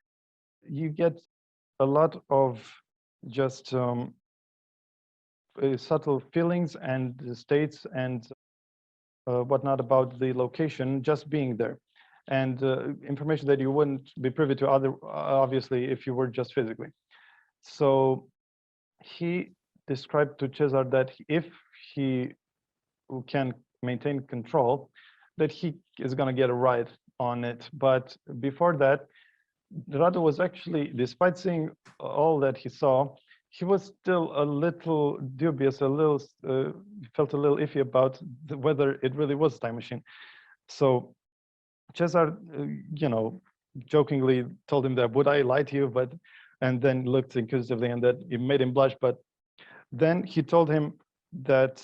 you get a lot of just subtle feelings and states and whatnot about the location just being there, and information that you wouldn't be privy to obviously if you were just physically. So he described to Cesar that if he can maintain control, that he is going to get a ride on it. But before that, Radu was actually, despite seeing all that he saw, he was still a little dubious, felt a little iffy about whether it really was a time machine. So Cesar, jokingly told him that, would I lie to you? And then looked inquisitively, and that it made him blush. But then he told him that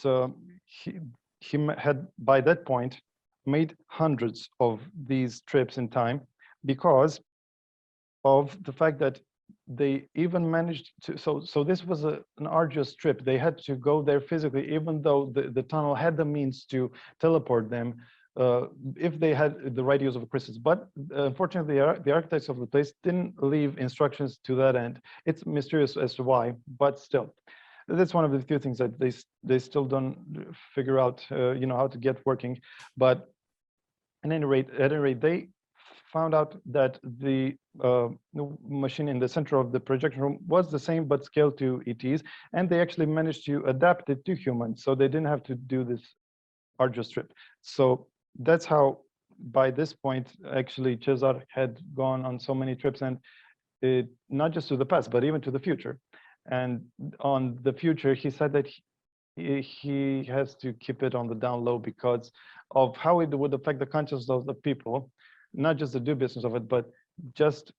he had, by that point, made hundreds of these trips in time, because of the fact that they even managed to, so this was an arduous trip. They had to go there physically, even though the tunnel had the means to teleport them if they had the right use of crystals. But unfortunately, the architects of the place didn't leave instructions to that end. It's mysterious as to why, but still, that's one of the few things that they still don't figure out, how to get working. But at any rate, they found out that the machine in the center of the projection room was the same, but scaled to ETs, and they actually managed to adapt it to humans, so they didn't have to do this arduous trip. So that's how, by this point, actually, Cesar had gone on so many trips, and not just to the past, but even to the future. And on the future, he said that he has to keep it on the down low because of how it would affect the consciousness of the people, not just the dubiousness of it, but just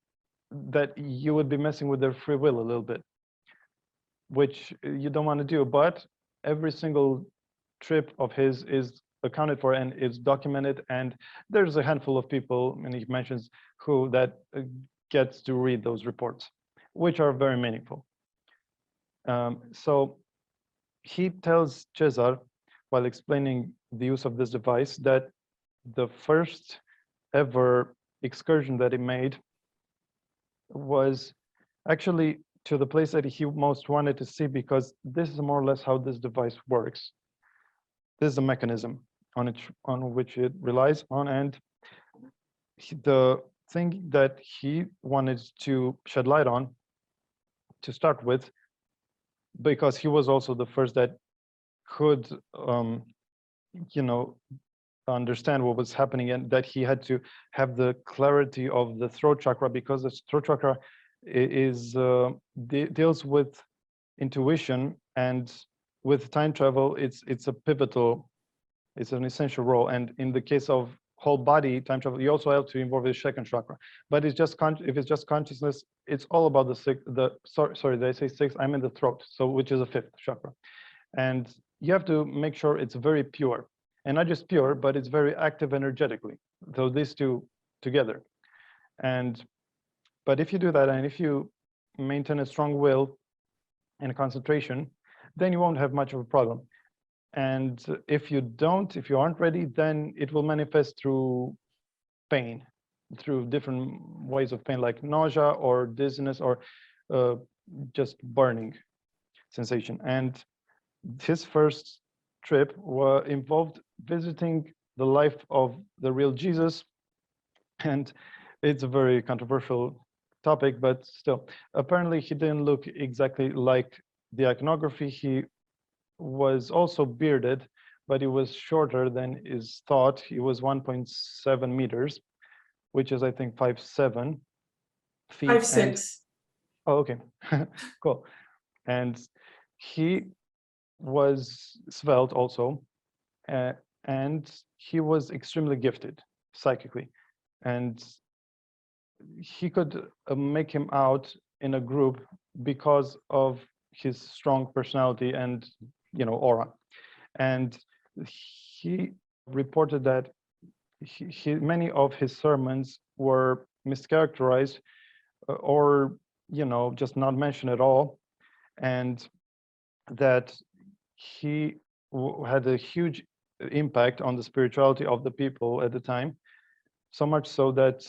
that you would be messing with their free will a little bit, which you don't want to do. But every single trip of his is accounted for and is documented, and there's a handful of people, and he mentions who that gets to read those reports, which are very meaningful. So he tells Cesar, while explaining the use of this device, that the first ever excursion that he made was actually to the place that he most wanted to see, because this is more or less how this device works. This is the mechanism on which it relies on, and the thing that he wanted to shed light on to start with, because he was also the first that could understand what was happening, and that he had to have the clarity of the throat chakra, because the throat chakra is deals with intuition, and with time travel it's a pivotal, it's an essential role. And in the case of whole body time travel, you also have to involve the second chakra. But it's just if it's just consciousness, it's all about sorry, did I say six? I'm in the throat, so which is a fifth chakra. And you have to make sure it's very pure, and not just pure, but it's very active energetically. So these two together. But if you do that, and if you maintain a strong will and concentration, then you won't have much of a problem. And if you don't, if you aren't ready, then it will manifest through pain, through different ways of pain, like nausea or dizziness, or just burning sensation. And his first trip involved visiting the life of the real Jesus. And it's a very controversial topic, but still, apparently he didn't look exactly like the iconography. He was also bearded, but he was shorter than is thought. He was 1.7 meters, which is, I think, 5'7" feet. 5'6". Oh, okay. Cool. And he was svelte also, and he was extremely gifted psychically, and he could make him out in a group because of his strong personality and aura. And he reported that many of his sermons were mischaracterized, or just not mentioned at all, and that he had a huge impact on the spirituality of the people at the time, so much so that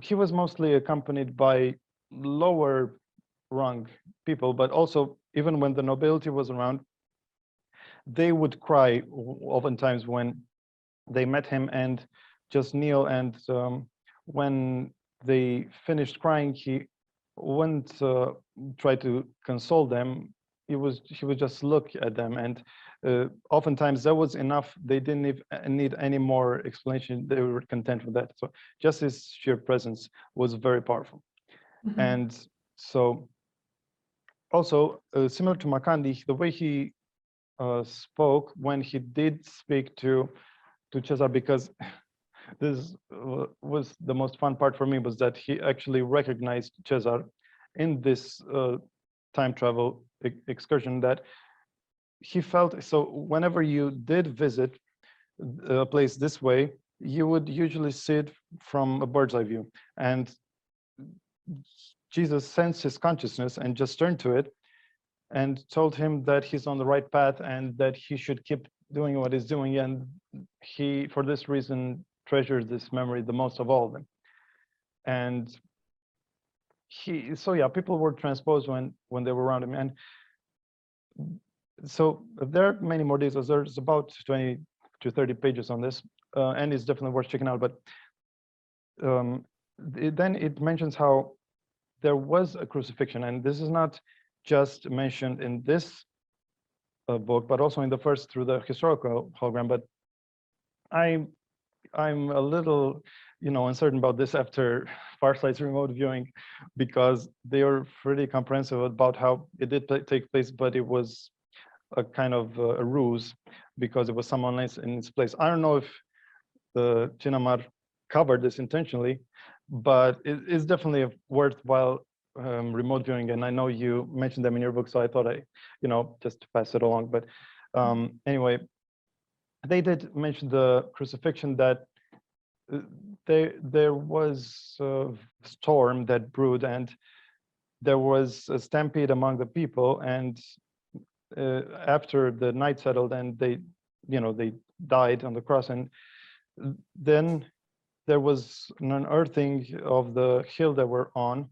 he was mostly accompanied by lower rung people, but also even when the nobility was around, they would cry oftentimes when they met him and just kneel. And when they finished crying, he wouldn't try to console them. He would just look at them, and oftentimes that was enough. They didn't need any more explanation. They were content with that. So just his sheer presence was very powerful. Mm-hmm. And so also similar to Makandi, the way he spoke when he did speak to Cesar, because this was the most fun part for me, was that he actually recognized Cesar in this time travel excursion, that he felt. So whenever you did visit a place this way, you would usually see it from a bird's eye view, and Jesus sensed his consciousness and just turned to it and told him that he's on the right path and that he should keep doing what he's doing. And he, for this reason, treasures this memory the most of all of them. And people were transposed when they were around him. And so there are many more details. There's about 20 to 30 pages on this, and it's definitely worth checking out. But then it mentions how there was a crucifixion, and this is not just mentioned in this book, but also in the first through the historical hologram. But I'm a little uncertain about this after Farsight's remote viewing, because they were pretty comprehensive about how it did take place, but it was a kind of a ruse, because it was someone else in its place. I don't know if the Cinamar covered this intentionally, but it's definitely a worthwhile remote viewing. And I know you mentioned them in your book, so I thought just to pass it along. But anyway, they did mention the crucifixion, that there was a storm that brewed, and there was a stampede among the people, and after the night settled and they died on the cross, and then there was an unearthing of the hill that we're on,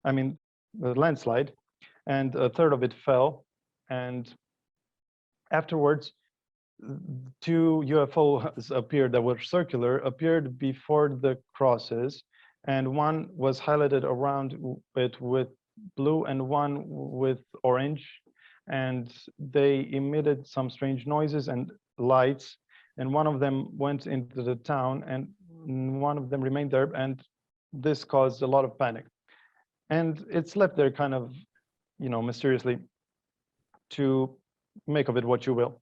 I mean the landslide, and a third of it fell. And afterwards, two UFOs appeared that were circular, appeared before the crosses, and one was highlighted around it with blue and one with orange, and they emitted some strange noises and lights, and one of them went into the town and one of them remained there, and this caused a lot of panic. And it's left there kind of, mysteriously, to make of it what you will.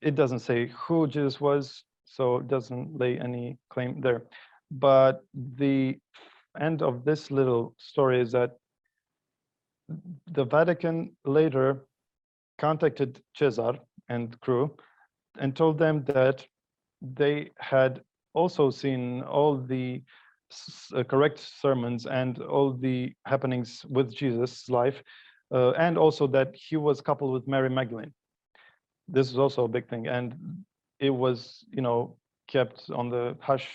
It doesn't say who Jesus was, so it doesn't lay any claim there. But the end of this little story is that the Vatican later contacted Cesar and crew and told them that they had also seen all the correct sermons and all the happenings with Jesus' life, and also that he was coupled with Mary Magdalene. This is also a big thing, and it was, kept on the hush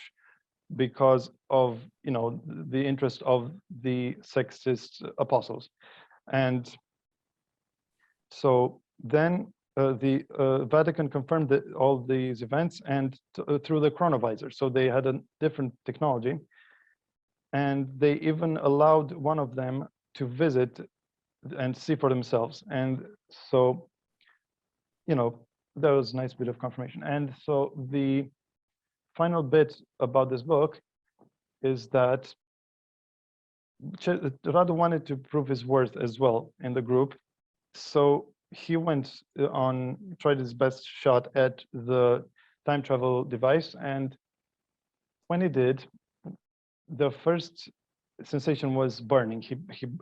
because of, the interest of the sexist apostles. And so then the Vatican confirmed all these events and through the chronovisor. So they had a different technology, and they even allowed one of them to visit and see for themselves. And so, that was a nice bit of confirmation. And so the final bit about this book is that Radu wanted to prove his worth as well in the group. So he went on, tried his best shot at the time travel device. And when he did, the first sensation was burning.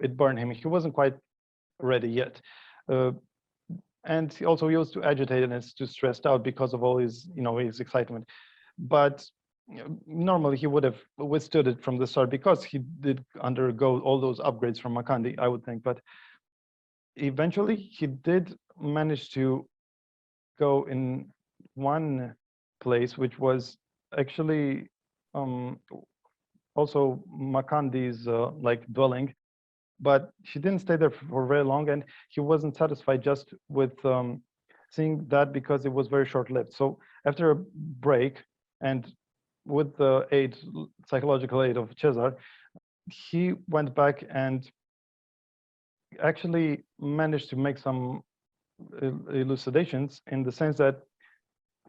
It burned him. He wasn't quite ready yet. And he was too agitated and too stressed out because of all his, his excitement. But normally he would have withstood it from the start because he did undergo all those upgrades from Makandi, I would think. But eventually he did manage to go in one place, which was actually also Makandi's dwelling. But she didn't stay there for very long, and he wasn't satisfied just with seeing that because it was very short-lived. So after a break, and with the psychological aid of Cesar, he went back and actually managed to make some elucidations, in the sense that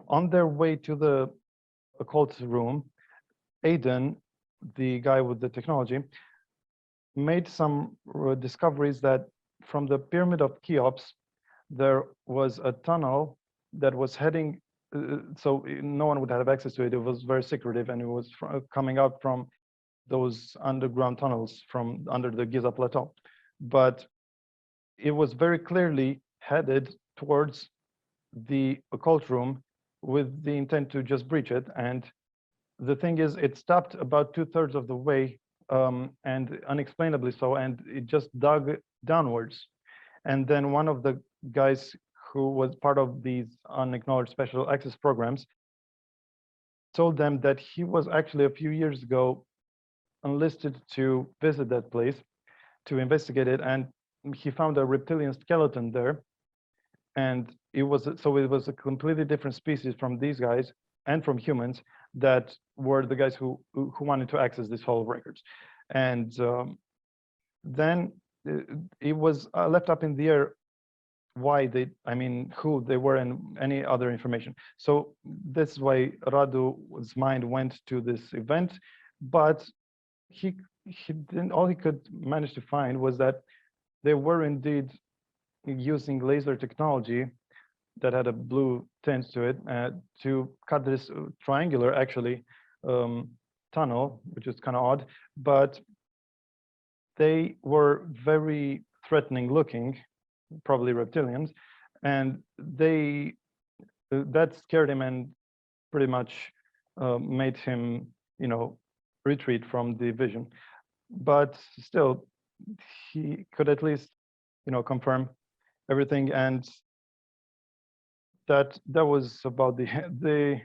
on their way to the occult room, Aiden, the guy with the technology, made some discoveries that from the pyramid of Cheops, there was a tunnel that was heading, so no one would have access to it. It was very secretive, and it was coming out from those underground tunnels from under the Giza Plateau. But it was very clearly headed towards the occult room with the intent to just breach it. And the thing is, it stopped about 2/3 of the way, and unexplainably so, and it just dug downwards. And then one of the guys who was part of these unacknowledged special access programs told them that he was actually a few years ago enlisted to visit that place to investigate it, and he found a reptilian skeleton there. And it was a completely different species from these guys and from humans that were the guys who wanted to access these holo records. And then it was left up in the air why who they were and any other information. So this is why Radu's mind went to this event, but he didn't. All he could manage to find was that they were indeed using laser technology that had a blue tint to it to cut this triangular, actually, tunnel, which is kind of odd, but they were very threatening looking, probably reptilians, and that scared him and pretty much made him, retreat from the vision. But still, he could at least, confirm everything, and that was about the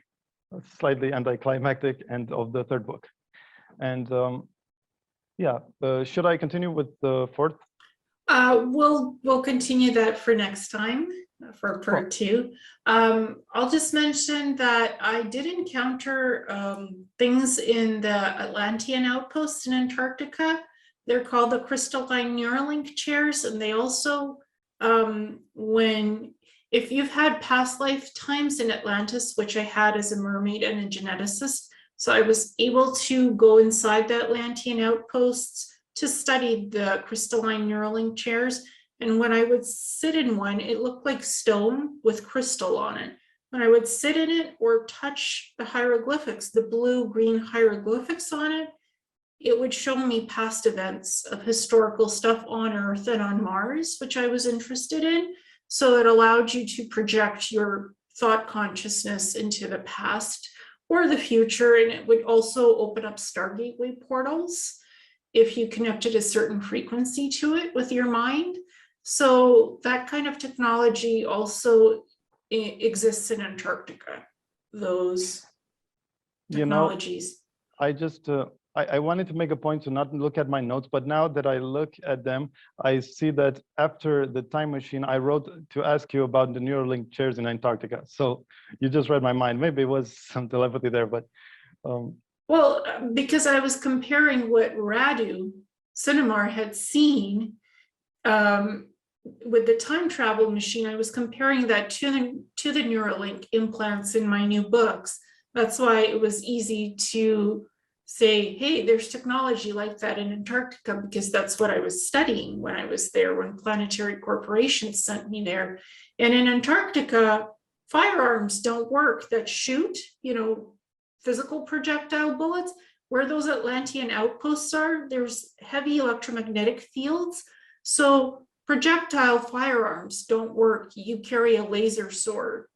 slightly anticlimactic end of the third book. And should I continue with the fourth? We'll continue that for next time for part 2. I'll just mention that I did encounter things in the Atlantean outposts in Antarctica. They're called the crystalline Neuralink chairs, and they also, if you've had past lifetimes in Atlantis, which I had as a mermaid and a geneticist, so I was able to go inside the Atlantean outposts to study the crystalline Neuralink chairs. And when I would sit in one, it looked like stone with crystal on it. When I would sit in it or touch the hieroglyphics, the blue-green hieroglyphics on it, it would show me past events of historical stuff on Earth and on Mars, which I was interested in. So it allowed you to project your thought consciousness into the past or the future, and it would also open up Stargateway portals if you connected a certain frequency to it with your mind. So that kind of technology also exists in Antarctica, those technologies. I just, I wanted to make a point to not look at my notes, but now that I look at them, I see that after the time machine, I wrote to ask you about the Neuralink chairs in Antarctica. So you just read my mind. Maybe it was some telepathy there, but. Well, because I was comparing what Radu Cinamar had seen with the time travel machine, I was comparing that to the Neuralink implants in my new books. That's why it was easy to say, hey, there's technology like that in Antarctica, because that's what I was studying when I was there, when Planetary Corporations sent me there. And in Antarctica, firearms don't work that shoot, physical projectile bullets. Where those Atlantean outposts are, there's heavy electromagnetic fields. So projectile firearms don't work. You carry a laser sword.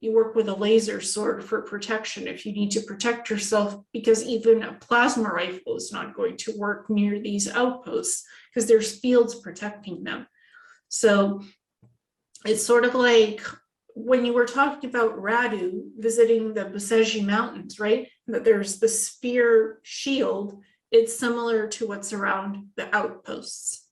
You work with a laser sword for protection if you need to protect yourself, because even a plasma rifle is not going to work near these outposts because there's fields protecting them. So it's sort of like when you were talking about Radu visiting the Bucegi Mountains, right? That there's the spear shield. It's similar to what's around the outposts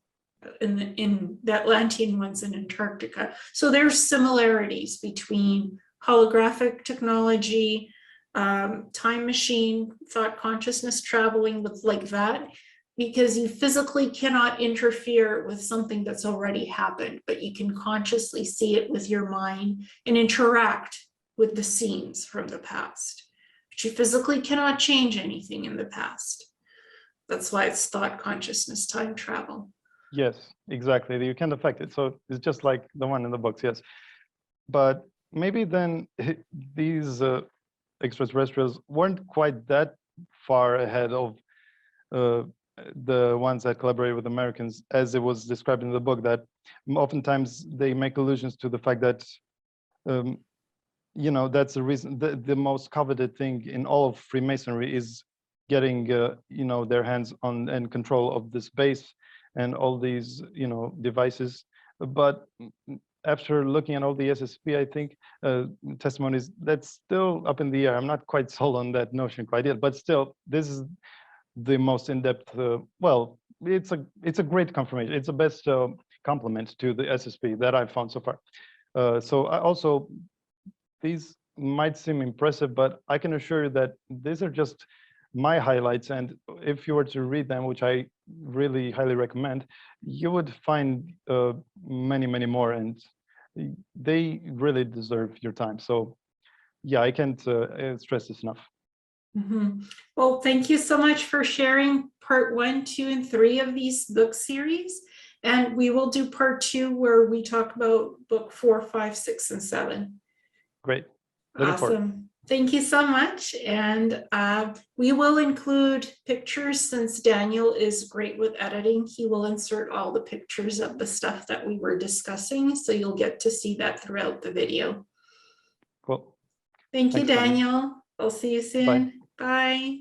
in the Atlantean ones in Antarctica. So there's similarities between holographic technology, time machine, thought consciousness traveling with like that, because you physically cannot interfere with something that's already happened, but you can consciously see it with your mind and interact with the scenes from the past. But you physically cannot change anything in the past. That's why it's thought consciousness time travel. Yes, exactly. You can't affect it. So it's just like the one in the books, yes. But maybe then these extraterrestrials weren't quite that far ahead of the ones that collaborate with Americans, as it was described in the book, that oftentimes they make allusions to the fact that, that's the reason, the most coveted thing in all of Freemasonry is getting, their hands on and control of the space and all these, devices. But after looking at all the SSP, I think testimonies, that's still up in the air. I'm not quite sold on that notion quite yet, but still, this is the most in-depth, well, it's a great confirmation. It's the best complement to the SSP that I've found so far. So I also, these might seem impressive, but I can assure you that these are just my highlights. And if you were to read them, which I really highly recommend, you would find many, many more, and they really deserve your time. So yeah, I can't stress this enough. Mm-hmm. Well, thank you so much for sharing part 1, 2, and 3 of these book series. And we will do part 2 where we talk about book 4, 5, 6, and 7. Great. Awesome. Thank you so much. And we will include pictures, since Daniel is great with editing. He will insert all the pictures of the stuff that we were discussing. So you'll get to see that throughout the video. Cool. Thank you, Thanks, Daniel. I'll see you soon. Bye. Bye.